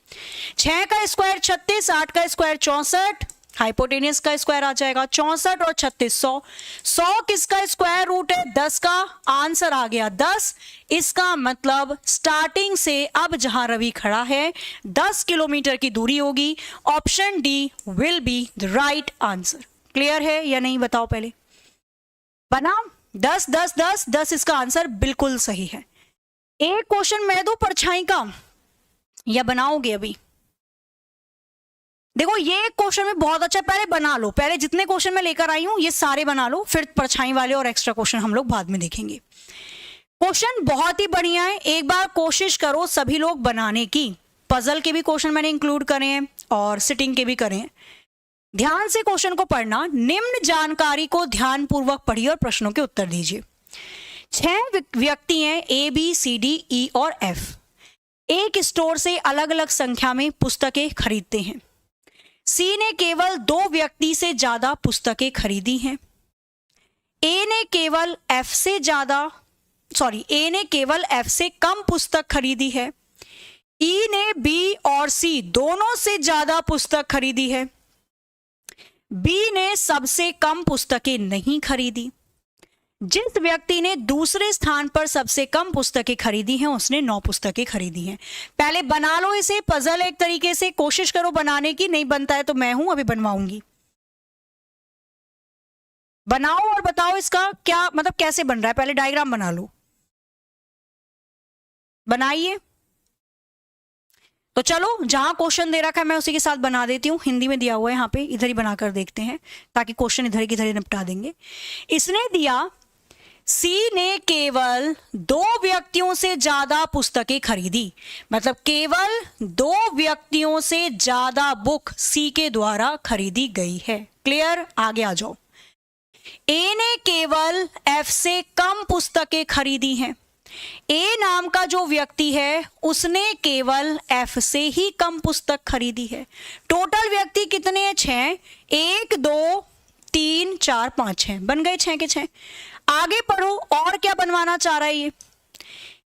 6 का स्क्वायर 36, 8 का स्क्वायर 64, हाइपोटेनियस का स्क्वायर आ जाएगा 64 और 36 100। 100 किसका स्क्वायर रूट है? 10 का। आंसर आ गया 10। इसका मतलब स्टार्टिंग से अब जहां रवि खड़ा है 10 किलोमीटर की दूरी होगी। Option D will be the right answer. Clear है या नहीं बताओ पहले। बना 10 10 10 10 इसका आंसर बिल्कुल सही है। एक क्वेश्चन मैं दो परछाई का, या बनाओगे अभी? देखो ये क्वेश्चन में बहुत अच्छा, पहले बना लो, पहले जितने क्वेश्चन मैं लेकर आई हूं ये सारे बना लो, फिर परछाई वाले और एक्स्ट्रा क्वेश्चन हम लोग बाद में देखेंगे। क्वेश्चन बहुत ही बढ़िया है, एक बार कोशिश करो सभी लोग बनाने की। पजल के भी क्वेश्चन मैंने इंक्लूड करे हैं और सिटिंग के भी करे हैं। ध्यान से क्वेश्चन को पढ़ना, निम्न जानकारी को ध्यान पूर्वक पढ़िए और प्रश्नों के उत्तर दीजिए। 6 व्यक्ति हैं, ए बी सी डी ई और एफ, एक स्टोर से अलग अलग संख्या में पुस्तकें खरीदते हैं। सी ने केवल 2 व्यक्ति से ज्यादा पुस्तकें खरीदी हैं। ए ने केवल एफ से कम पुस्तक खरीदी है। ई ने बी और सी दोनों से ज्यादा पुस्तक खरीदी है। बी ने सबसे कम पुस्तकें नहीं खरीदी। जिस व्यक्ति ने दूसरे स्थान पर सबसे कम पुस्तकें खरीदी हैं उसने 9 पुस्तकें खरीदी हैं। पहले बना लो इसे, पजल एक तरीके से कोशिश करो बनाने की, नहीं बनता है तो मैं हूं अभी बनवाऊंगी। बनाओ और बताओ इसका क्या मतलब, कैसे बन रहा है, पहले डायग्राम बना लो, बनाइए। तो चलो जहां क्वेश्चन दे रखा है मैं उसी के साथ बना देती हूँ, हिंदी में दिया हुआ है यहाँ पे, इधर ही बनाकर देखते हैं ताकि क्वेश्चन इधर की इधर ही निपटा देंगे। इसने दिया सी ने केवल 2 व्यक्तियों से ज्यादा पुस्तकें खरीदी, मतलब केवल 2 व्यक्तियों से ज्यादा बुक सी के द्वारा खरीदी गई है। क्लियर, आगे आ जाओ। ए ने केवल एफ से कम पुस्तकें खरीदी हैं। ए नाम का जो व्यक्ति है उसने केवल एफ से ही कम पुस्तक खरीदी है। टोटल व्यक्ति कितने हैं? 6। 1 2 3 4 5 6 बन गए, 6 के 6। आगे पढ़ो, और क्या बनवाना चाह रहा है ये?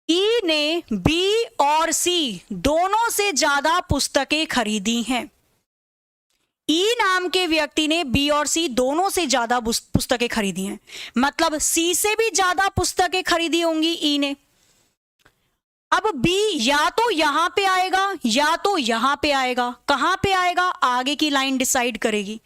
ई ने बी और सी दोनों से ज्यादा पुस्तकें खरीदी हैं। ई नाम के व्यक्ति ने बी और सी दोनों से ज्यादा पुस्तकें खरीदी हैं, मतलब सी से भी ज्यादा पुस्तकें खरीदी होंगी ई ने। अब बी या तो यहां पे आएगा या तो यहां पे आएगा। कहां पे आएगा आगे की लाइन डिसाइड करेगी।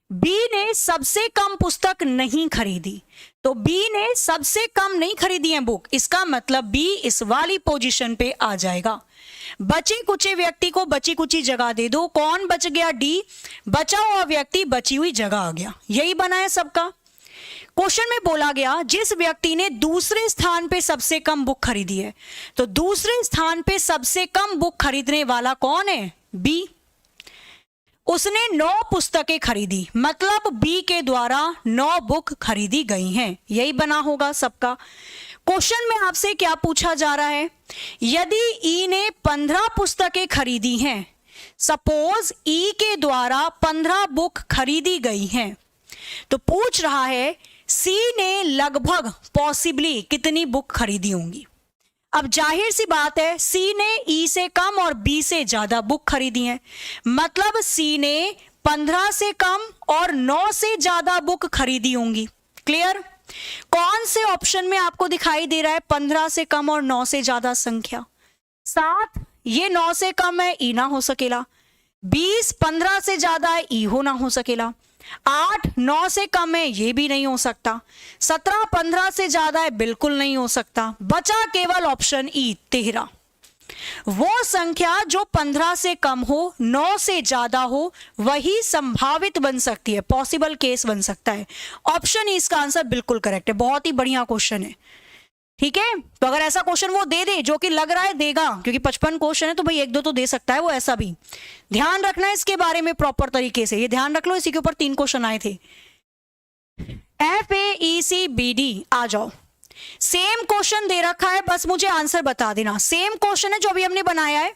बी ने सबसे कम पुस्तक नहीं खरीदी, तो बी ने सबसे कम नहीं खरीदी है बुक, इसका मतलब बी इस वाली पोजीशन पे आ जाएगा। बचे कुचे व्यक्ति को बची कुची जगह दे दो, कौन बच गया? डी। बचा हुआ व्यक्ति बची हुई जगह आ गया। यही बना है सबका। क्वेश्चन में बोला गया जिस व्यक्ति ने दूसरे स्थान पे सबसे कम बुक खरीदी है, तो दूसरे स्थान पे सबसे कम बुक खरीदने वाला कौन है? बी। उसने 9 पुस्तकें खरीदी, मतलब बी के द्वारा 9 बुक खरीदी गई हैं। यही बना होगा सबका। क्वेश्चन में आपसे क्या पूछा जा रहा है? यदि ई ने 15 पुस्तकें खरीदी हैं, सपोज ई के द्वारा 15 बुक खरीदी गई हैं, तो पूछ रहा है सी ने लगभग पॉसिबली कितनी बुक खरीदी होंगी। अब जाहिर सी बात है सी ने ई से कम और बी से ज्यादा बुक खरीदी हैं, मतलब सी ने 15 से कम और 9 से ज्यादा बुक खरीदी होंगी। क्लियर? कौन से ऑप्शन में आपको दिखाई दे रहा है 15 से कम और 9 से ज्यादा संख्या? 7, ये 9 से कम है, ई ना हो सकेला। 20 15 से ज्यादा है, ई हो ना हो सकेला। 8 9 से कम है, ये भी नहीं हो सकता। 17 15 से ज्यादा है, बिल्कुल नहीं हो सकता। बचा केवल ऑप्शन ई 13। वो संख्या जो 15 से कम हो 9 से ज्यादा हो वही संभावित बन सकती है, पॉसिबल केस बन सकता है। ऑप्शन ई इसका आंसर बिल्कुल करेक्ट है। बहुत ही बढ़िया क्वेश्चन है। ठीक है, तो अगर ऐसा क्वेश्चन वो दे दे जो कि लग रहा है देगा, क्योंकि 55 क्वेश्चन है तो भाई 1-2 तो दे सकता है वो, ऐसा भी ध्यान रखना है इसके बारे में प्रॉपर तरीके से। ये ध्यान रख लो, इसी के ऊपर 3 क्वेश्चन आए थे। FAECBD आ जाओ। सेम क्वेश्चन दे रखा है, बस मुझे आंसर बता देना। सेम क्वेश्चन है जो अभी हमने बनाया है।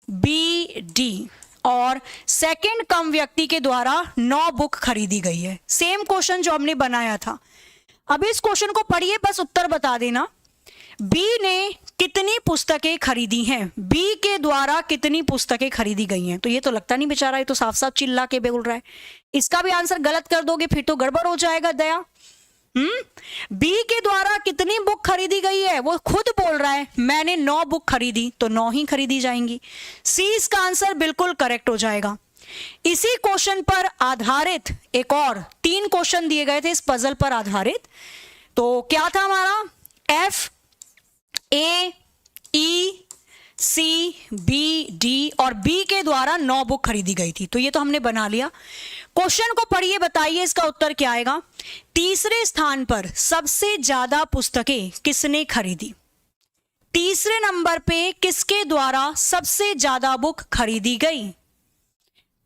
FAECBD और सेकंड कम व्यक्ति के द्वारा 9 बुक खरीदी गई है। सेम क्वेश्चन जो हमने बनाया था। अब इस क्वेश्चन को पढ़िए, बस उत्तर बता देना। बी ने कितनी पुस्तकें खरीदी हैं? बी के द्वारा कितनी पुस्तकें खरीदी गई हैं? तो ये तो लगता नहीं बेचारा, ये तो साफ साफ चिल्ला के बोल रहा है। इसका भी आंसर गलत कर दोगे फिर तो गड़बड़ हो जाएगा दया। बी के द्वारा कितनी बुक खरीदी गई है वो खुद बोल रहा है, मैंने 9 बुक खरीदी, तो 9 ही खरीदी जाएंगी। सी इसका आंसर बिल्कुल करेक्ट हो जाएगा। इसी क्वेश्चन पर आधारित एक और 3 क्वेश्चन दिए गए थे इस पजल पर आधारित। तो क्या था हमारा? FAECBD और बी के द्वारा 9 बुक खरीदी गई थी, तो ये तो हमने बना लिया। क्वेश्चन को पढ़िए, बताइए इसका उत्तर क्या आएगा। तीसरे स्थान पर सबसे ज्यादा पुस्तकें किसने खरीदी? तीसरे नंबर पे किसके द्वारा सबसे ज्यादा बुक खरीदी गई?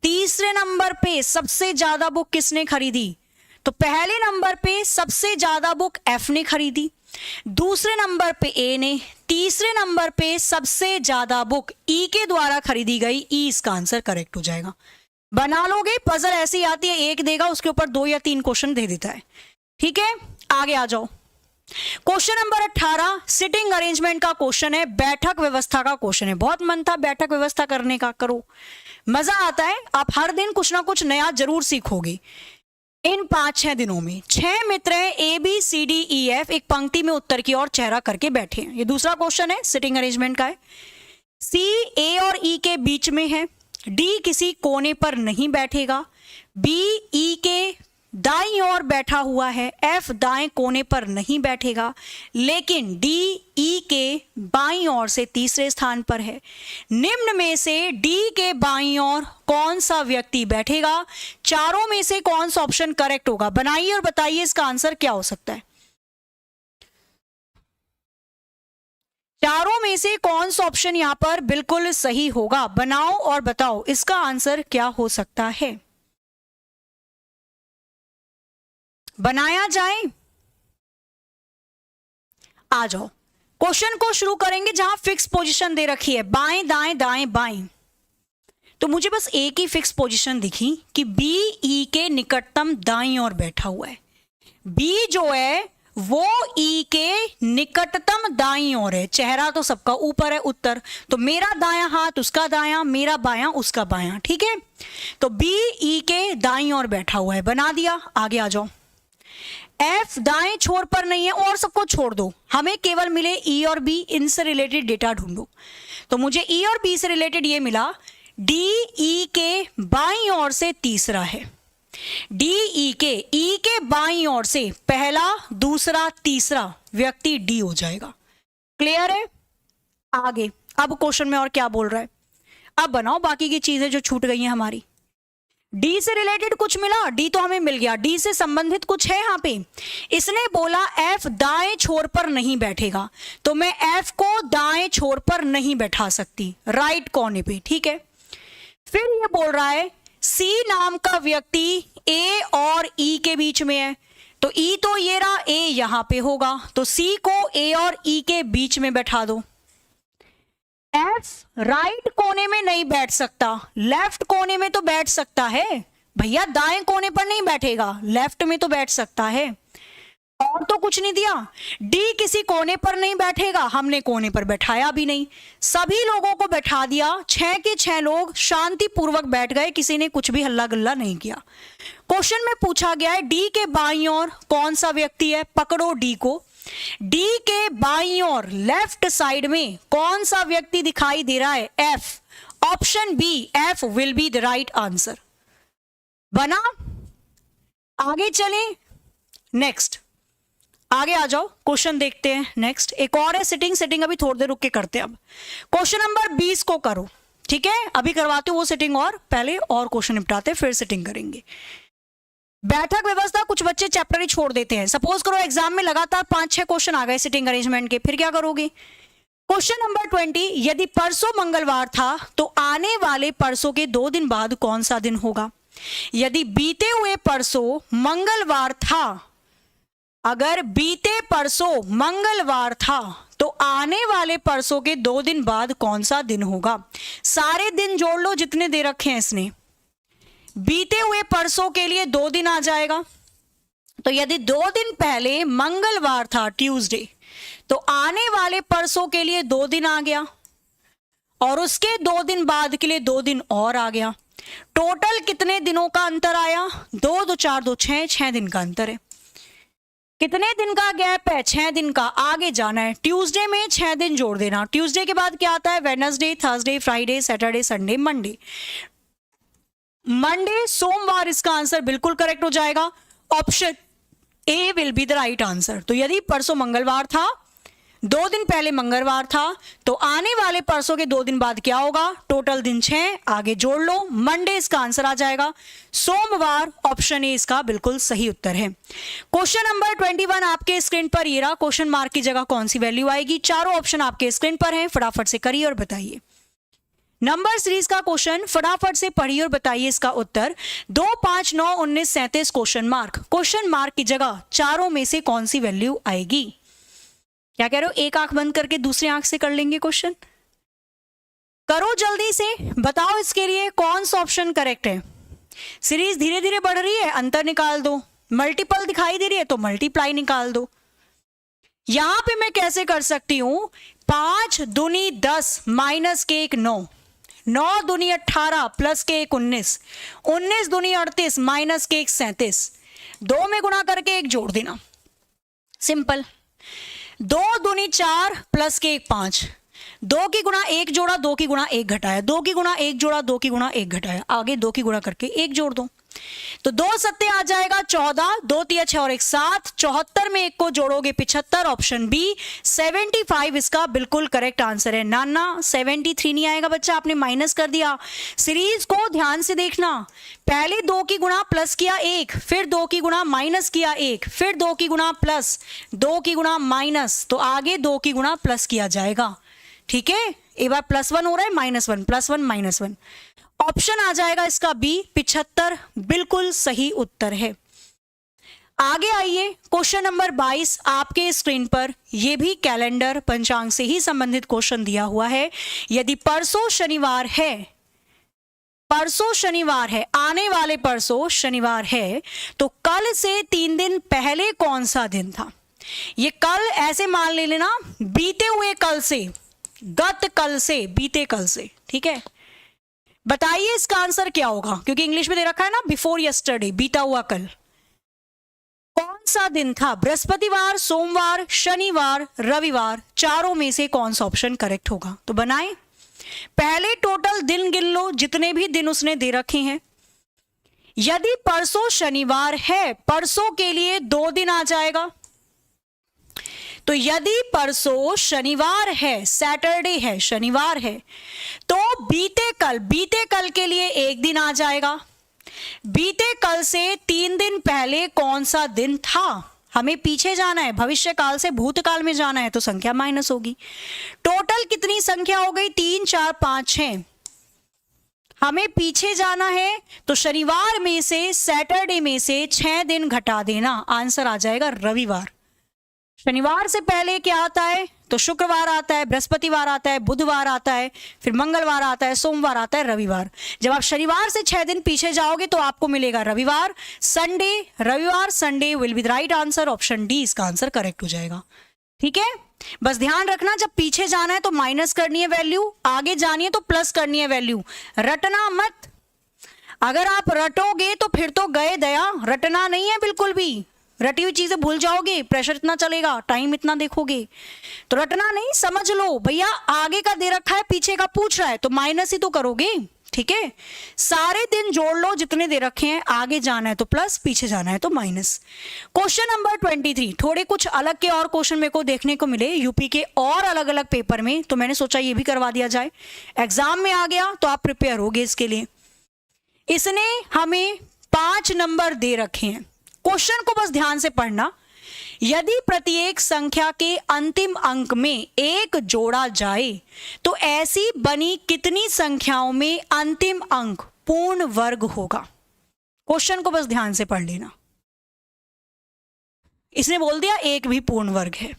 तीसरे नंबर पे सबसे ज्यादा बुक किसने खरीदी? तो पहले नंबर पे सबसे ज्यादा बुक एफ ने खरीदी, दूसरे नंबर पे ए ने, तीसरे नंबर पे सबसे ज्यादा बुक ई के द्वारा खरीदी गई। ई इसका आंसर करेक्ट हो जाएगा। बना लोगे, पजल ऐसी आती है, एक देगा उसके ऊपर 2 या 3 क्वेश्चन दे देता है। ठीक है, आगे आ जाओ। क्वेश्चन नंबर 18 सिटिंग अरेंजमेंट का क्वेश्चन है, बैठक व्यवस्था का क्वेश्चन है। बहुत मन था बैठक व्यवस्था करने का, करो, मजा आता है। आप हर दिन कुछ ना कुछ नया जरूर सीखोगे। इन 5-6 दिनों में 6 मित्र हैं, ABCDEF एक पंक्ति में उत्तर की ओर चेहरा करके बैठे हैं। ये दूसरा क्वेश्चन है, सिटिंग अरेंजमेंट का है। C A और E के बीच में है, डी किसी कोने पर नहीं बैठेगा, बी ई के दाईं ओर बैठा हुआ है, एफ दाएं कोने पर नहीं बैठेगा, लेकिन डी ई के बाईं ओर से तीसरे स्थान पर है। निम्न में से डी के बाईं ओर कौन सा व्यक्ति बैठेगा? चारों में से कौन सा ऑप्शन करेक्ट होगा? बनाइए और बताइए इसका आंसर क्या हो सकता है। चारों में से कौन सा ऑप्शन यहां पर बिल्कुल सही होगा? बनाओ और बताओ इसका आंसर क्या हो सकता है। बनाया जाए, आ जाओ। क्वेश्चन को शुरू करेंगे जहां फिक्स पोजीशन दे रखी है, बाएं दाएं दाएं बाएं। तो मुझे बस एक ही फिक्स पोजीशन दिखी कि बी ई के निकटतम दाईं ओर बैठा हुआ है। बी जो है वो ई के निकटतम दाईं ओर है। चेहरा तो सबका ऊपर है उत्तर, तो मेरा दायां हाथ उसका दायां, मेरा बायां उसका बायां, ठीक है। तो बी ई के दाईं ओर बैठा हुआ है, बना दिया। आगे आ जाओ। एफ दाएं छोर पर नहीं है, और सबको छोड़ दो, हमें केवल मिले ई और बी, इनसे रिलेटेड डेटा ढूंढो। तो मुझे ई और बी से रिलेटेड ये मिला, डी ई के बाईं ओर से तीसरा है। डी ई के बाईं ओर से पहला, दूसरा, तीसरा व्यक्ति डी हो जाएगा। क्लियर है? आगे अब क्वेश्चन में और क्या बोल रहा है, अब बनाओ बाकी की चीजें जो छूट गई हैं हमारी। डी से रिलेटेड कुछ मिला, डी तो हमें मिल गया, डी से संबंधित कुछ है यहाँ पे। इसने बोला एफ दाएं छोर पर नहीं बैठेगा, तो मैं एफ को दाएं छोर पर नहीं बैठा सकती, राइट कोने पे, ठीक है। फिर ये बोल रहा है सी नाम का व्यक्ति ए और ई के बीच में है, तो ई तो ये रहा, ए यहां पे होगा, तो सी को ए और ई के बीच में बैठा दो। एफ राइट कोने में नहीं बैठ सकता, लेफ्ट कोने में तो बैठ सकता है भैया, दाएं कोने पर नहीं बैठेगा, लेफ्ट में तो बैठ सकता है। और तो कुछ नहीं दिया। डी किसी कोने पर नहीं बैठेगा, हमने कोने पर बैठाया भी नहीं, सभी लोगों को बैठा दिया। 6 के 6 लोग शांतिपूर्वक बैठ गए, किसी ने कुछ भी हल्ला गुल्ला नहीं किया। क्वेश्चन में पूछा गया है डी के बाईं ओर कौन सा व्यक्ति है, पकड़ो डी को। डी के बाईं ओर लेफ्ट साइड में कौन सा व्यक्ति दिखाई दे रहा है? F. Option B, F will be the right answer. बना? आगे चलें, नेक्स्ट आगे आ जाओ, क्वेश्चन देखते हैं। नेक्स्ट एक और है, सिटिंग अभी थोड़ी देर रुक के करते हैं। अब क्वेश्चन नंबर 20 को करो, ठीक है, अभी करवाते हो वो सिटिंग, और पहले और क्वेश्चन निपटाते फिर सिटिंग करेंगे। बैठक व्यवस्था कुछ बच्चे चैप्टर ही छोड़ देते हैं। सपोज करो एग्जाम में लगातार 5-6 क्वेश्चन आ गए सिटिंग अरेंजमेंट के, फिर क्या करोगे? क्वेश्चन नंबर 20, यदि परसों मंगलवार था तो आने वाले परसों के 2 दिन बाद कौन सा दिन होगा? यदि बीते हुए परसों मंगलवार था, अगर बीते परसों मंगलवार था तो आने वाले परसों के 2 दिन बाद कौन सा दिन होगा? सारे दिन जोड़ लो जितने दे रखे हैं इसने। बीते हुए परसों के लिए 2 दिन आ जाएगा, तो यदि 2 दिन पहले मंगलवार था, ट्यूसडे, तो आने वाले परसों के लिए 2 दिन आ गया, और उसके 2 दिन बाद के लिए 2 दिन और आ गया। टोटल कितने दिनों का अंतर आया? 2 2 4 2 6 दिन का अंतर है। कितने दिन का गैप है? 6 दिन का। आगे जाना है, ट्यूसडे में 6 दिन जोड़ देना। ट्यूसडे के बाद क्या आता है? Wednesday, Thursday, Friday, Saturday, Sunday, Monday. Monday सोमवार इसका आंसर बिल्कुल करेक्ट हो जाएगा। Option A will be the right answer. तो यदि परसों मंगलवार था, 2 दिन पहले मंगलवार था, तो आने वाले परसों के 2 दिन बाद क्या होगा? टोटल दिन 6, आगे जोड़ लो, मंडे इसका आंसर आ जाएगा। सोमवार ऑप्शन ए इसका बिल्कुल सही उत्तर है। क्वेश्चन नंबर 21 आपके स्क्रीन पर ये रहा। क्वेश्चन मार्क की जगह कौन सी वैल्यू आएगी? चारों ऑप्शन आपके स्क्रीन पर हैं, फटाफट से करिए और बताइए। नंबर सीरीज का क्वेश्चन फटाफट से पढ़िए और बताइए इसका उत्तर। 2 5 9 19 37 क्वेश्चन मार्क की जगह चारों में से कौन सी वैल्यू आएगी? क्या कह रहे हो? एक आंख बंद करके दूसरी आंख से कर लेंगे क्वेश्चन। करो जल्दी से, बताओ इसके लिए कौन सा ऑप्शन करेक्ट है। सीरीज धीरे धीरे बढ़ रही है, अंतर निकाल दो। मल्टीपल दिखाई दे रही है तो मल्टीप्लाई निकाल दो। यहां पे मैं कैसे कर सकती हूं? 5 दूनी 10 माइनस के 1 9, 9 दूनी 18 प्लस के 1 19, 19 दूनी 38 माइनस के 1 37, 2 में गुणा करके 1 जोड़ देना, सिंपल। 2 दूनी 4 प्लस के 1 5, 2 की गुणा 1 जोड़ा, 2 की गुणा 1 घटाया, 2 की गुणा 1 जोड़ा, 2 की गुणा 1 घटाया, आगे 2 की गुणा करके 1 जोड़ दो, तो 2 सत्ते आ जाएगा 14, 2 तिया 6 और 1 7, 74 में 1 को जोड़ोगे 75, ऑप्शन बी 75 इसका बिल्कुल करेक्ट आंसर है। नाना 73 नहीं आएगा बच्चा, आपने माइनस कर दिया। सीरीज को ध्यान से देखना, पहले 2 की गुणा प्लस किया 1, फिर 2 की गुणा माइनस किया 1, फिर 2 की गुणा प्लस, 2 की गुणा माइनस, तो आगे 2 की गुणा प्लस किया जाएगा। ठीक है, एक बार +1 हो रहा है, -1, +1 -1, ऑप्शन आ जाएगा इसका बी 75 बिल्कुल सही उत्तर है। आगे आइए, क्वेश्चन नंबर 22 आपके स्क्रीन पर, यह भी कैलेंडर पंचांग से ही संबंधित क्वेश्चन दिया हुआ है। यदि परसों शनिवार है, परसों शनिवार है, आने वाले परसों शनिवार है, तो कल से 3 दिन पहले कौन सा दिन था? ये कल ऐसे मान ले लेना, बीते हुए कल से, गत कल से, बीते कल से। ठीक है, बताइए इसका आंसर क्या होगा, क्योंकि इंग्लिश में दे रखा है ना बिफोर यस्टरडे, बीता हुआ कल। कौन सा दिन था? बृहस्पतिवार, सोमवार, शनिवार, रविवार, चारों में से कौन सा ऑप्शन करेक्ट होगा? तो बनाए, पहले टोटल दिन गिन लो, जितने भी दिन उसने दे रखे हैं। यदि परसों शनिवार है, परसों के लिए 2 दिन आ जाएगा, तो यदि परसों शनिवार है, सैटरडे है, शनिवार है, तो बीते कल के लिए 1 दिन आ जाएगा। बीते कल से 3 दिन पहले कौन सा दिन था? हमें पीछे जाना है, भविष्य काल से भूतकाल में जाना है, तो संख्या माइनस होगी। टोटल कितनी संख्या हो गई? 3 4 5 6। हमें पीछे जाना है, तो शनिवार में से, सैटरडे में से 6 दिन घटा देना, आंसर आ जाएगा रविवार। शनिवार से पहले क्या आता है? तो शुक्रवार आता है, बृहस्पतिवार आता है, बुधवार आता है, फिर मंगलवार आता है, सोमवार आता है, रविवार। जब आप शनिवार से 6 दिन पीछे जाओगे तो आपको मिलेगा रविवार, संडे, रविवार, Sunday will be the right answer, option D इसका आंसर करेक्ट हो जाएगा। ठीक है, बस ध्यान रखना, जब पीछे जाना है तो माइनस करनी है वैल्यू, आगे जानी है तो प्लस करनी है वैल्यू, रटना मत। अगर आप रटोगे तो फिर तो गए दया, रटना नहीं है बिल्कुल भी, रटी हुई चीजें भूल जाओगे, प्रेशर इतना चलेगा, टाइम इतना देखोगे, तो रटना नहीं, समझ लो भैया आगे का दे रखा है, पीछे का पूछ रहा है, तो माइनस ही तो करोगे। ठीक है, सारे दिन जोड़ लो जितने दे रखे हैं, आगे जाना है तो प्लस, पीछे जाना है तो माइनस। क्वेश्चन नंबर 23, थोड़े कुछ अलग के और क्वेश्चन मेरे को देखने को मिले यूपी के और अलग अलग पेपर में, तो मैंने सोचा ये भी करवा दिया जाए, एग्जाम में आ गया तो आप प्रिपेयर होगे इसके लिए। इसने हमें 5 नंबर दे रखे हैं, क्वेश्चन को बस ध्यान से पढ़ना। यदि प्रत्येक संख्या के अंतिम अंक में 1 जोड़ा जाए तो ऐसी बनी कितनी संख्याओं में अंतिम अंक पूर्ण वर्ग होगा? क्वेश्चन को बस ध्यान से पढ़ लेना। इसने बोल दिया 1 भी पूर्ण वर्ग है,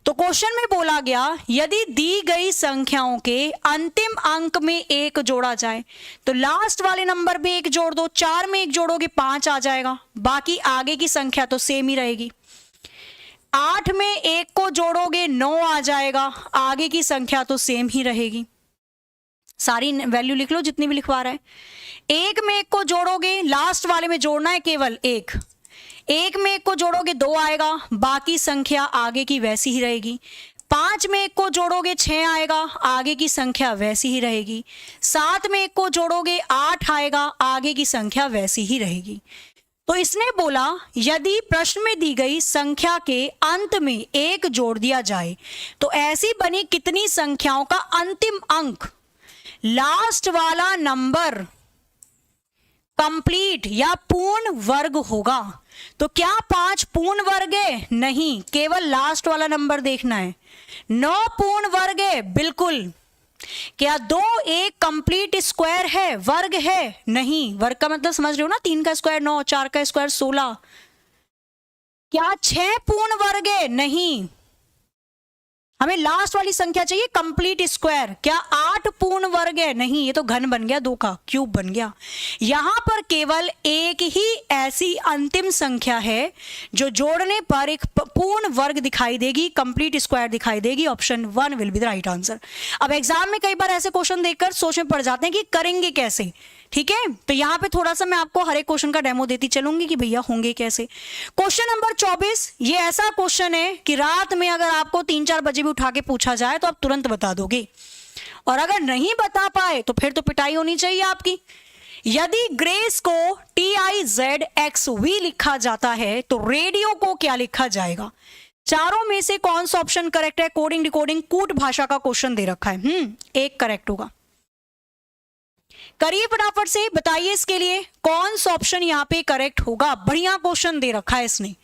तो क्वेश्चन में बोला गया यदि दी गई संख्याओं के अंतिम अंक में 1 जोड़ा जाए तो लास्ट वाले नंबर में 1 जोड़ दो, 4 में 1 जोड़ोगे 5 आ जाएगा, बाकी आगे की संख्या तो सेम ही रहेगी। 8 में 1 को जोड़ोगे 9 आ जाएगा, आगे की संख्या तो सेम ही रहेगी। सारी वैल्यू लिख लो जितनी भी लिखवा रहा है। 1 में 1 को जोड़ोगे, लास्ट वाले में जोड़ना है केवल 1, 1 में 1 को जोड़ोगे 2 आएगा, बाकी संख्या आगे की वैसी ही रहेगी। 5 में 1 को जोड़ोगे 6 आएगा, आगे की संख्या वैसी ही रहेगी। 7 में 1 को जोड़ोगे 8 आएगा, आगे की संख्या वैसी ही रहेगी। तो इसने बोला यदि प्रश्न में दी गई संख्या के अंत में 1 जोड़ दिया जाए तो ऐसी बनी कितनी संख्याओं का अंतिम अंक, लास्ट वाला नंबर कंप्लीट या पूर्ण वर्ग होगा। तो क्या 5 पूर्ण वर्ग है? नहीं, केवल लास्ट वाला नंबर देखना है। 9 पूर्ण वर्ग है? बिल्कुल। क्या 2 एक कंप्लीट स्क्वायर है, वर्ग है? नहीं, वर्ग का मतलब समझ रहे हो ना, 3 का स्क्वायर 9, 4 का स्क्वायर 16। क्या 6 पूर्ण वर्ग है? नहीं, हमें लास्ट वाली संख्या चाहिए कंप्लीट स्क्वायर। क्या 8 पूर्ण वर्ग है? नहीं, ये तो घन बन गया, 2 का क्यूब बन गया। यहां पर केवल एक ही ऐसी अंतिम संख्या है जो जोड़ने पर एक पूर्ण वर्ग दिखाई देगी, कंप्लीट स्क्वायर दिखाई देगी, option 1 will be the right answer. अब एग्जाम में कई बार ऐसे क्वेश्चन देखकर सोच में पड़ जाते हैं कि करेंगे कैसे। ठीक है, तो यहां पे थोड़ा सा मैं आपको हर एक क्वेश्चन का डेमो देती चलूंगी कि भैया होंगे कैसे। क्वेश्चन नंबर 24, ये ऐसा क्वेश्चन है कि रात में अगर आपको 3-4 बजे भी उठा के पूछा जाए तो आप तुरंत बता दोगे, और अगर नहीं बता पाए तो फिर तो पिटाई होनी चाहिए आपकी। यदि ग्रेस को TIZXV लिखा जाता है तो रेडियो को क्या लिखा जाएगा? चारों में से कौन सा ऑप्शन करेक्ट है? कोडिंग डिकोडिंग कूट भाषा का क्वेश्चन दे रखा है, एक करेक्ट होगा। करिए फटाफट से, बताइए इसके लिए कौन सा ऑप्शन यहां पे करेक्ट होगा। बढ़िया क्वेश्चन दे रखा है इसने,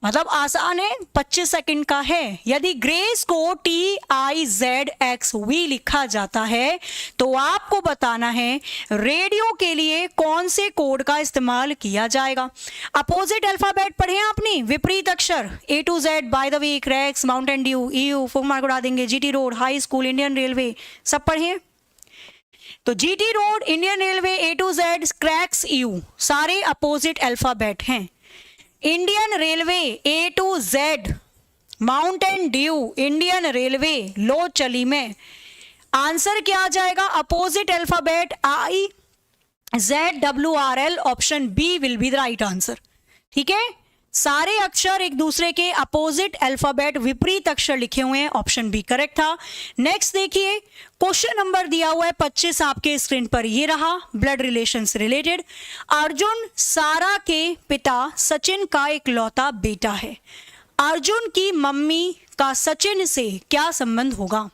मतलब आसान है, 25 सेकंड का है। यदि ग्रेस को TIZXV लिखा जाता है तो आपको बताना है रेडियो के लिए कौन से कोड का इस्तेमाल किया जाएगा। अपोजिट अल्फाबेट पढ़े आपने, विपरीत अक्षर A to Z, by the way, cracks, mountain dew, EU, full mark उड़ा देंगे, GT road, high school, Indian railway, सब पढ़े। तो GT road, Indian railway, A to Z, cracks, EU सारे अपोजिट अल्फाबेट हैं। Indian railway A to Z, mountain dew, Indian railway, लो चली में। आंसर क्या आ जाएगा? Opposite alphabet IZWRL, option B will be the right answer. ठीक है, सारे अक्षर एक दूसरे के अपोजिट अल्फाबेट, विपरीत अक्षर लिखे हुए हैं, ऑप्शन बी करेक्ट था। नेक्स्ट देखिए, क्वेश्चन नंबर दिया हुआ है 25 आपके स्क्रीन पर, ये रहा, ब्लड रिलेशन से रिलेटेड। अर्जुन सारा के पिता सचिन का इकलौता बेटा है। अर्जुन की मम्मी का सचिन से क्या संबंध होगा?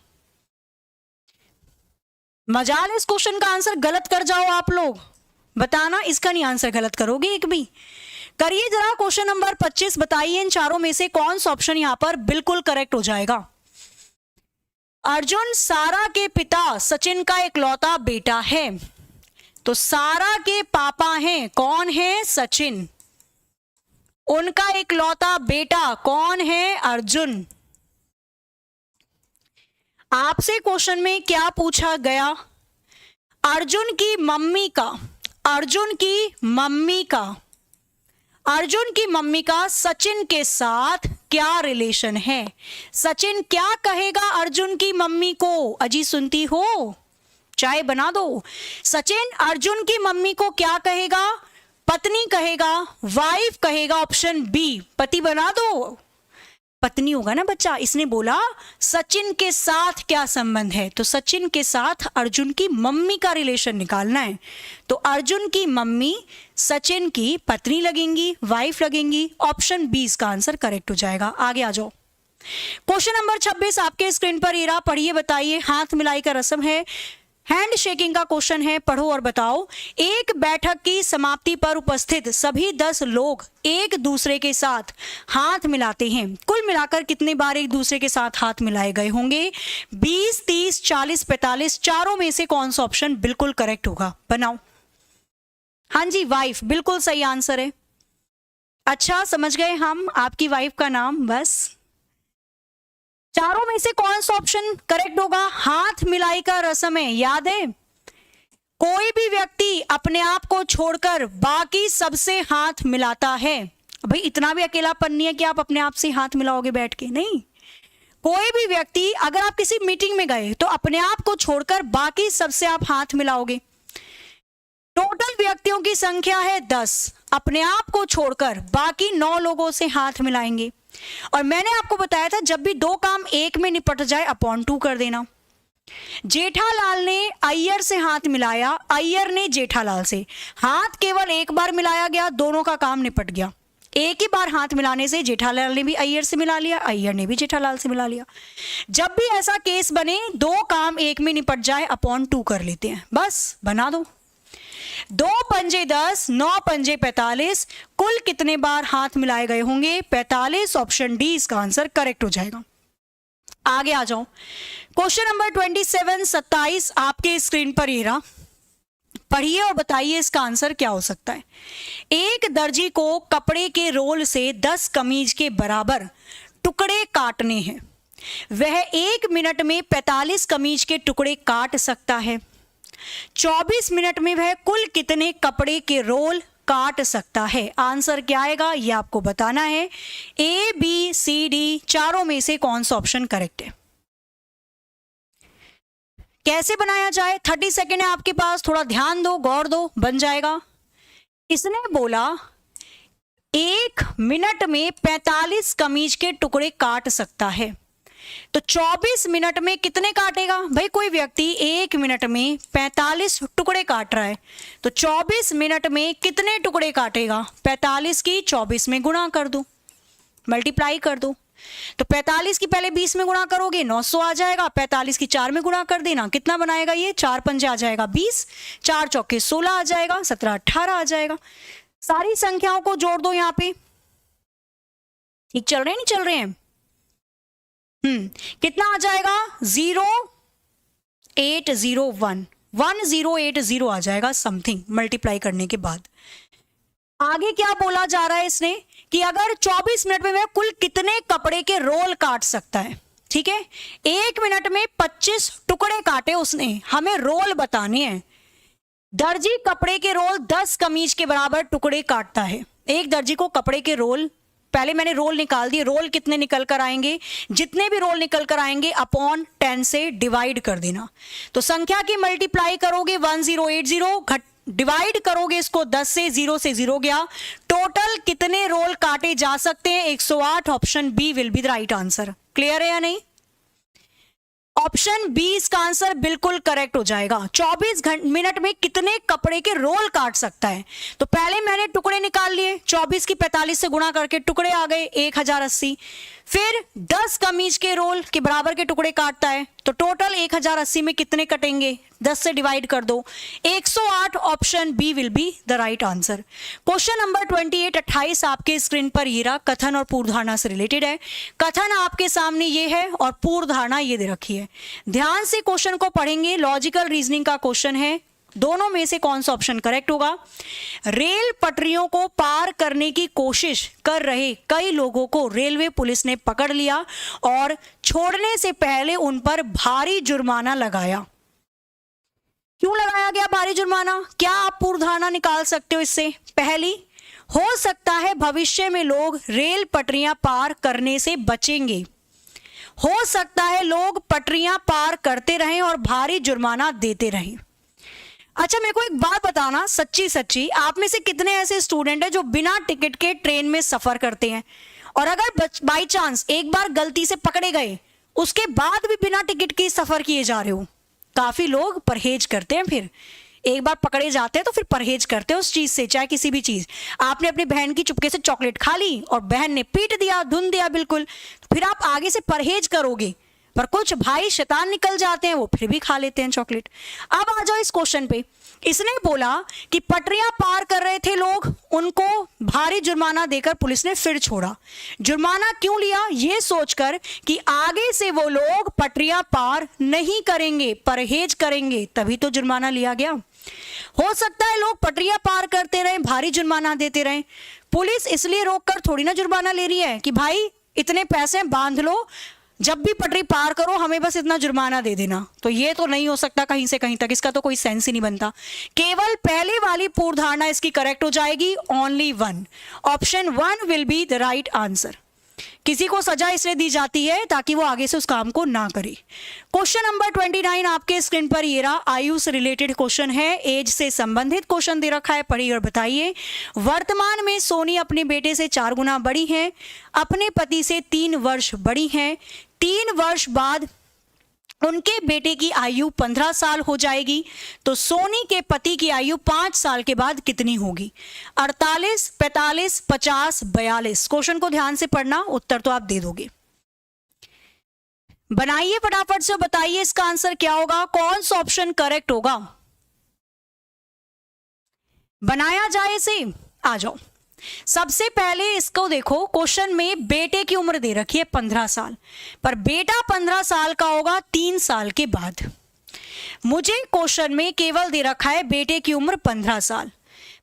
मजाल इस क्वेश्चन का आंसर गलत कर जाओ आप लोग, बताना इसका नहीं आंसर गलत करोगे एक भी। करिए जरा क्वेश्चन नंबर 25, बताइए इन चारों में से कौन सा ऑप्शन यहां पर बिल्कुल करेक्ट हो जाएगा। अर्जुन सारा के पिता सचिन का इकलौता बेटा है, तो सारा के पापा हैं, कौन है? सचिन। उनका इकलौता बेटा कौन है? अर्जुन। आपसे क्वेश्चन में क्या पूछा गया? अर्जुन की मम्मी का, अर्जुन की मम्मी का सचिन के साथ क्या रिलेशन है? सचिन क्या कहेगा अर्जुन की मम्मी को? अजी सुनती हो? चाय बना दो। सचिन अर्जुन की मम्मी को क्या कहेगा? पत्नी कहेगा, वाइफ कहेगा, ऑप्शन बी पति बना दो। पत्नी होगा ना बच्चा, इसने बोला सचिन के साथ क्या संबंध है, तो सचिन के साथ अर्जुन की मम्मी का रिलेशन निकालना है। तो अर्जुन की मम्मी सचिन की पत्नी लगेंगी, वाइफ लगेंगी, ऑप्शन बी इसका आंसर करेक्ट हो जाएगा। आगे आ जाओ, क्वेश्चन नंबर 26 आपके स्क्रीन पर ये रहा, पढ़िए बताइए। हाथ मिलाई का रस्म है, हैंड शेकिंग का क्वेश्चन है, पढ़ो और बताओ। एक बैठक की समाप्ति पर उपस्थित सभी 10 लोग एक दूसरे के साथ हाथ मिलाते हैं। कुल मिलाकर कितने बार एक दूसरे के साथ हाथ मिलाए गए होंगे? 20, 30, 40, 45, चारों में से कौन सा ऑप्शन बिल्कुल करेक्ट होगा? बनाओ। हाँ जी, वाइफ बिल्कुल सही आंसर है। अच्छा समझ गए हम आपकी वाइफ का नाम, बस। चारों में से कौन सा ऑप्शन करेक्ट होगा? हाथ मिलाई का रस्म है, याद है? कोई भी व्यक्ति अपने आप को छोड़कर बाकी सबसे हाथ मिलाता है। भाई इतना भी अकेलापन नहीं है कि आप अपने आप से हाथ मिलाओगे बैठ के, नहीं। कोई भी व्यक्ति, अगर आप किसी मीटिंग में गए तो अपने आप को छोड़कर बाकी सबसे आप हाथ मिलाओगे। टोटल व्यक्तियों की संख्या है 10, अपने आप को छोड़कर बाकी 9 लोगों से हाथ मिलाएंगे। और मैंने आपको बताया था जब भी 2 काम एक में निपट जाए अपॉन 2 कर देना। जेठालाल ने अय्यर से हाथ मिलाया, अय्यर ने जेठालाल से, हाथ केवल एक बार मिलाया गया, दोनों का काम निपट गया। एक ही बार हाथ मिलाने से जेठालाल ने भी अय्यर से मिला लिया, अय्यर ने भी जेठालाल से मिला लिया। जब भी ऐसा केस बने 2 काम एक में निपट जाए अपॉन 2 कर लेते हैं, बस बना दो। 2 पंजे 10, 9 पंजे 45, कुल कितने बार हाथ मिलाए गए होंगे? 45, ऑप्शन डी इसका आंसर करेक्ट हो जाएगा। आगे आ जाओ, क्वेश्चन नंबर 27, 27 आपके स्क्रीन पर ये रहा, पढ़िए और बताइए इसका आंसर क्या हो सकता है। एक दर्जी को कपड़े के रोल से 10 कमीज के बराबर टुकड़े काटने हैं। वह 1 मिनट में 45 कमीज के टुकड़े काट सकता है। 24 मिनट में वह कुल कितने कपड़े के रोल काट सकता है? आंसर क्या आएगा ये आपको बताना है। ए, बी, सी, डी चारों में से कौन सा ऑप्शन करेक्ट है? कैसे बनाया जाए? 30 सेकेंड है आपके पास, थोड़ा ध्यान दो, गौर दो, बन जाएगा। इसने बोला 1 मिनट में 45 कमीज के टुकड़े काट सकता है, तो 24 मिनट में कितने काटेगा? भाई कोई व्यक्ति 1 मिनट में 45 टुकड़े काट रहा है, तो 24 मिनट में कितने टुकड़े काटेगा? 45 की 24 में गुणा कर दो, मल्टीप्लाई कर दो। तो 45 की पहले 20 में गुणा करोगे 900 आ जाएगा, 45 की 4 में गुणा कर देना, कितना बनाएगा ये? 4 पंजे आ जाएगा 20, 4 चौके 16 आ जाएगा, 17 18 आ जाएगा। सारी संख्याओं को जोड़ दो यहाँ पे। ठीक चल रहे हैं, नहीं चल रहे हैं? कितना आ जाएगा? 0801, 1080 आ जाएगा समथिंग, मल्टीप्लाई करने के बाद। आगे क्या बोला जा रहा है इसने कि अगर 24 मिनट में वह कुल कितने कपड़े के रोल काट सकता है। ठीक है, 1 मिनट में 25 टुकड़े काटे उसने, हमें रोल बताने हैं। दर्जी कपड़े के रोल 10 कमीज के बराबर टुकड़े काटता है। एक दर्जी को कपड़े के रोल, पहले मैंने रोल निकाल दिए, रोल कितने निकल कर आएंगे? जितने भी रोल निकल कर आएंगे अपॉन 10 से डिवाइड कर देना। तो संख्या की मल्टीप्लाई करोगे 1080, डिवाइड करोगे इसको 10 से 0 गया। टोटल कितने रोल काटे जा सकते हैं? 108। Option B will be the right answer. Clear है या नहीं? ऑप्शन बी इसका आंसर बिल्कुल करेक्ट हो जाएगा। 24 मिनट में कितने कपड़े के रोल काट सकता है? तो पहले मैंने टुकड़े निकाल लिए, 24 की 45 से गुणा करके टुकड़े आ गए 1080। फिर 10 कमीज के रोल के बराबर के टुकड़े काटता है, तो टोटल 1080 में कितने कटेंगे? 10 से डिवाइड कर दो, 108। Option B will be the right answer. Question number 28 आपके स्क्रीन पर ये रहा, कथन और पूर्व धारणा से रिलेटेड है। कथन आपके सामने ये है और पूर्व धारणा ये दे रखी है। ध्यान से क्वेश्चन को पढ़ेंगे, लॉजिकल रीजनिंग का क्वेश्चन है। दोनों में से कौन सा ऑप्शन करेक्ट होगा? रेल पटरियों को पार करने की कोशिश कर रहे कई लोगों को रेलवे पुलिस ने पकड़ लिया और छोड़ने से पहले उन पर भारी जुर्माना लगाया। क्यों लगाया गया भारी जुर्माना? क्या आप पूर्व धारणा निकाल सकते हो इससे? पहली, हो सकता है भविष्य में लोग रेल पटरियां पार करने से बचेंगे। हो सकता है लोग पटरियां पार करते रहें और भारी जुर्माना देते रहें। अच्छा, मेरे को एक बात बताना, सच्ची सच्ची, आप में से कितने ऐसे स्टूडेंट हैं जो बिना टिकट के ट्रेन में सफर करते हैं, और अगर बाई चांस एक बार गलती से पकड़े गए, उसके बाद भी बिना टिकट के सफर किए जा रहे हो? काफी लोग परहेज करते हैं, फिर एक बार पकड़े जाते हैं तो फिर परहेज करते हैं उस चीज से, चाहे किसी भी चीज। आपने अपनी बहन की चुपके से चॉकलेट खा ली और बहन ने पीट दिया, धुन दिया बिल्कुल, तो फिर आप आगे से परहेज करोगे। पर कुछ भाई शैतान निकल जाते हैं, वो फिर भी खा लेते हैं चॉकलेट। अब आ जाओ इस क्वेश्चन पे। इसने बोला कि पटरियां पार कर रहे थे लोग, उनको भारी जुर्माना देकर पुलिस ने फिर छोड़ा। जुर्माना क्यों लिया? ये सोचकर कि आगे से वो लोग पटरियां पार नहीं करेंगे, परहेज करेंगे, तभी तो जुर्माना लिया गया। हो सकता है लोग पटरियां पार करते रहे, भारी जुर्माना देते रहे। पुलिस इसलिए रोककर थोड़ी ना जुर्माना ले रही है कि भाई इतने पैसे बांध लो, जब भी पटरी पार करो हमें बस इतना जुर्माना दे देना। तो ये तो नहीं हो सकता कहीं से कहीं तक, इसका तो कोई सेंस ही नहीं बनता। केवल पहले वाली पूर्व धारणा इसकी करेक्ट हो जाएगी, only 1। Option 1 will be the right answer. किसी को सजा इसलिए दी जाती है ताकि वो आगे से उस काम को ना करे। क्वेश्चन नंबर 29 आपके स्क्रीन पर ये रहा, आयु से रिलेटेड क्वेश्चन है, एज से संबंधित क्वेश्चन दे रखा है, पढ़िए और बताइए। वर्तमान में सोनी अपने बेटे से 4 गुना बड़ी है, अपने पति से 3 वर्ष बड़ी है। 3 वर्ष बाद उनके बेटे की आयु 15 साल हो जाएगी, तो सोनी के पति की आयु 5 साल के बाद कितनी होगी? 48, 45, 50, 42। क्वेश्चन को ध्यान से पढ़ना, उत्तर तो आप दे दोगे। बनाइए फटाफट से, बताइए इसका आंसर क्या होगा, कौन सा ऑप्शन करेक्ट होगा? बनाया जाए इसे, आ जाओ। सबसे पहले इसको देखो, क्वेश्चन में बेटे की उम्र दे रखी है 15 साल, पर बेटा 15 साल का होगा 3 साल के बाद। मुझे क्वेश्चन में केवल दे रखा है बेटे की उम्र 15 साल,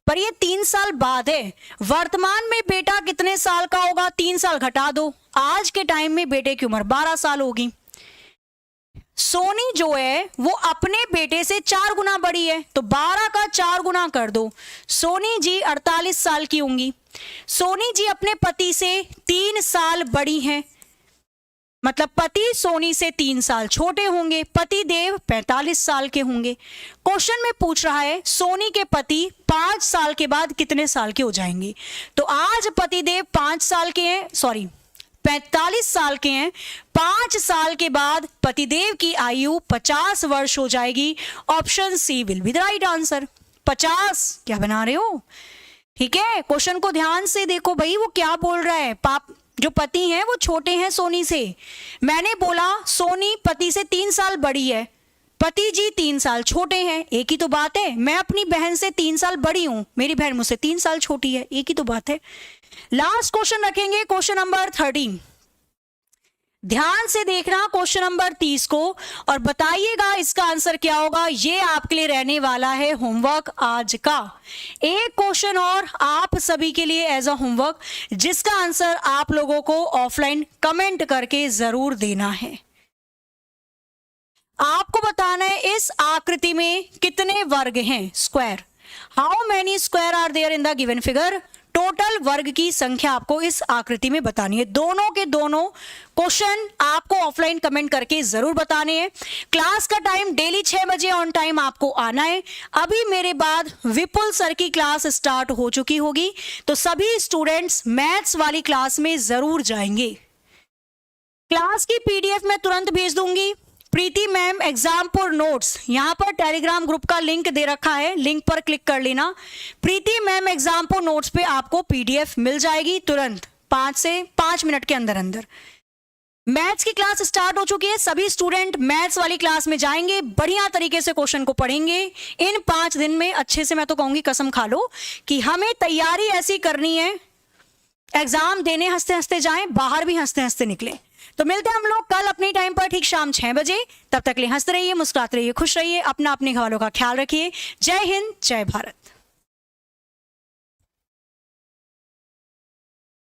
पर ये 3 साल बाद है। वर्तमान में बेटा कितने साल का होगा? 3 साल घटा दो, आज के टाइम में बेटे की उम्र 12 साल होगी। सोनी जो है वो अपने बेटे से 4 गुना बड़ी है, तो 12 का 4 गुना कर दो, सोनी जी 48 साल की होंगी। सोनी जी अपने पति से 3 साल बड़ी हैं, मतलब पति सोनी से 3 साल छोटे होंगे, पति देव 45 साल के होंगे। क्वेश्चन में पूछ रहा है सोनी के पति 5 साल के बाद कितने साल के हो जाएंगे। तो आज पति देव 5 साल के हैं, 45 साल के हैं, 5 साल के बाद पतिदेव की आयु 50 वर्ष हो जाएगी। Option C will be the right answer. 50 क्या बना रहे हो? ठीक है, क्वेश्चन को ध्यान से देखो भाई, वो क्या बोल रहा है। जो पति हैं वो छोटे हैं सोनी से। मैंने बोला सोनी पति से 3 साल बड़ी है, पति जी 3 साल छोटे हैं, एक ही तो बात है। मैं अपनी बहन से 3 साल बड़ी हूं, मेरी बहन मुझसे 3 साल छोटी है, एक ही तो बात है। लास्ट क्वेश्चन रखेंगे, क्वेश्चन नंबर 13। ध्यान से देखना क्वेश्चन नंबर 30 को और बताइएगा इसका आंसर क्या होगा। ये आपके लिए रहने वाला है होमवर्क आज का। एक क्वेश्चन और आप सभी के लिए एज अ होमवर्क, जिसका आंसर आप लोगों को ऑफलाइन कमेंट करके जरूर देना है। आपको बताना है इस आकृति में कितने वर्ग हैं, square. How many square are there in the given figure. Total वर्ग की संख्या आपको इस आकृति में बतानी है। दोनों के दोनों क्वेश्चन आपको ऑफलाइन कमेंट करके जरूर बताने हैं। क्लास का टाइम डेली 6 बजे ऑन टाइम आपको आना है। अभी मेरे बाद विपुल सर की क्लास स्टार्ट हो चुकी होगी, तो सभी स्टूडेंट्स मैथ्स वाली क्लास में जरूर जाएंगे। क्लास की पीडीएफ मैं तुरंत भेज दूंगी। प्रीति मैम एग्जामपुर नोट्स, यहां पर टेलीग्राम ग्रुप का लिंक दे रखा है, लिंक पर क्लिक कर लेना। प्रीति मैम एग्जामपुर नोट्स पे आपको पीडीएफ मिल जाएगी तुरंत 5 से 5 मिनट के अंदर अंदर। मैथ्स की क्लास स्टार्ट हो चुकी है, सभी स्टूडेंट मैथ्स वाली क्लास में जाएंगे, बढ़िया तरीके से क्वेश्चन को पढ़ेंगे। इन 5 दिन में अच्छे से, मैं तो कहूंगी कसम खा लो कि हमें तैयारी ऐसी करनी है, एग्जाम देने हंसते हंसते जाएं, बाहर भी हंसते हंसते निकले। तो मिलते हैं हम लोग कल अपने टाइम पर ठीक शाम 6 बजे। तब तक के लिए हंसते रहिए, मुस्कुराते रहिए, खुश रहिए, अपना अपने घरवालों का ख्याल रखिए। जय हिंद, जय भारत।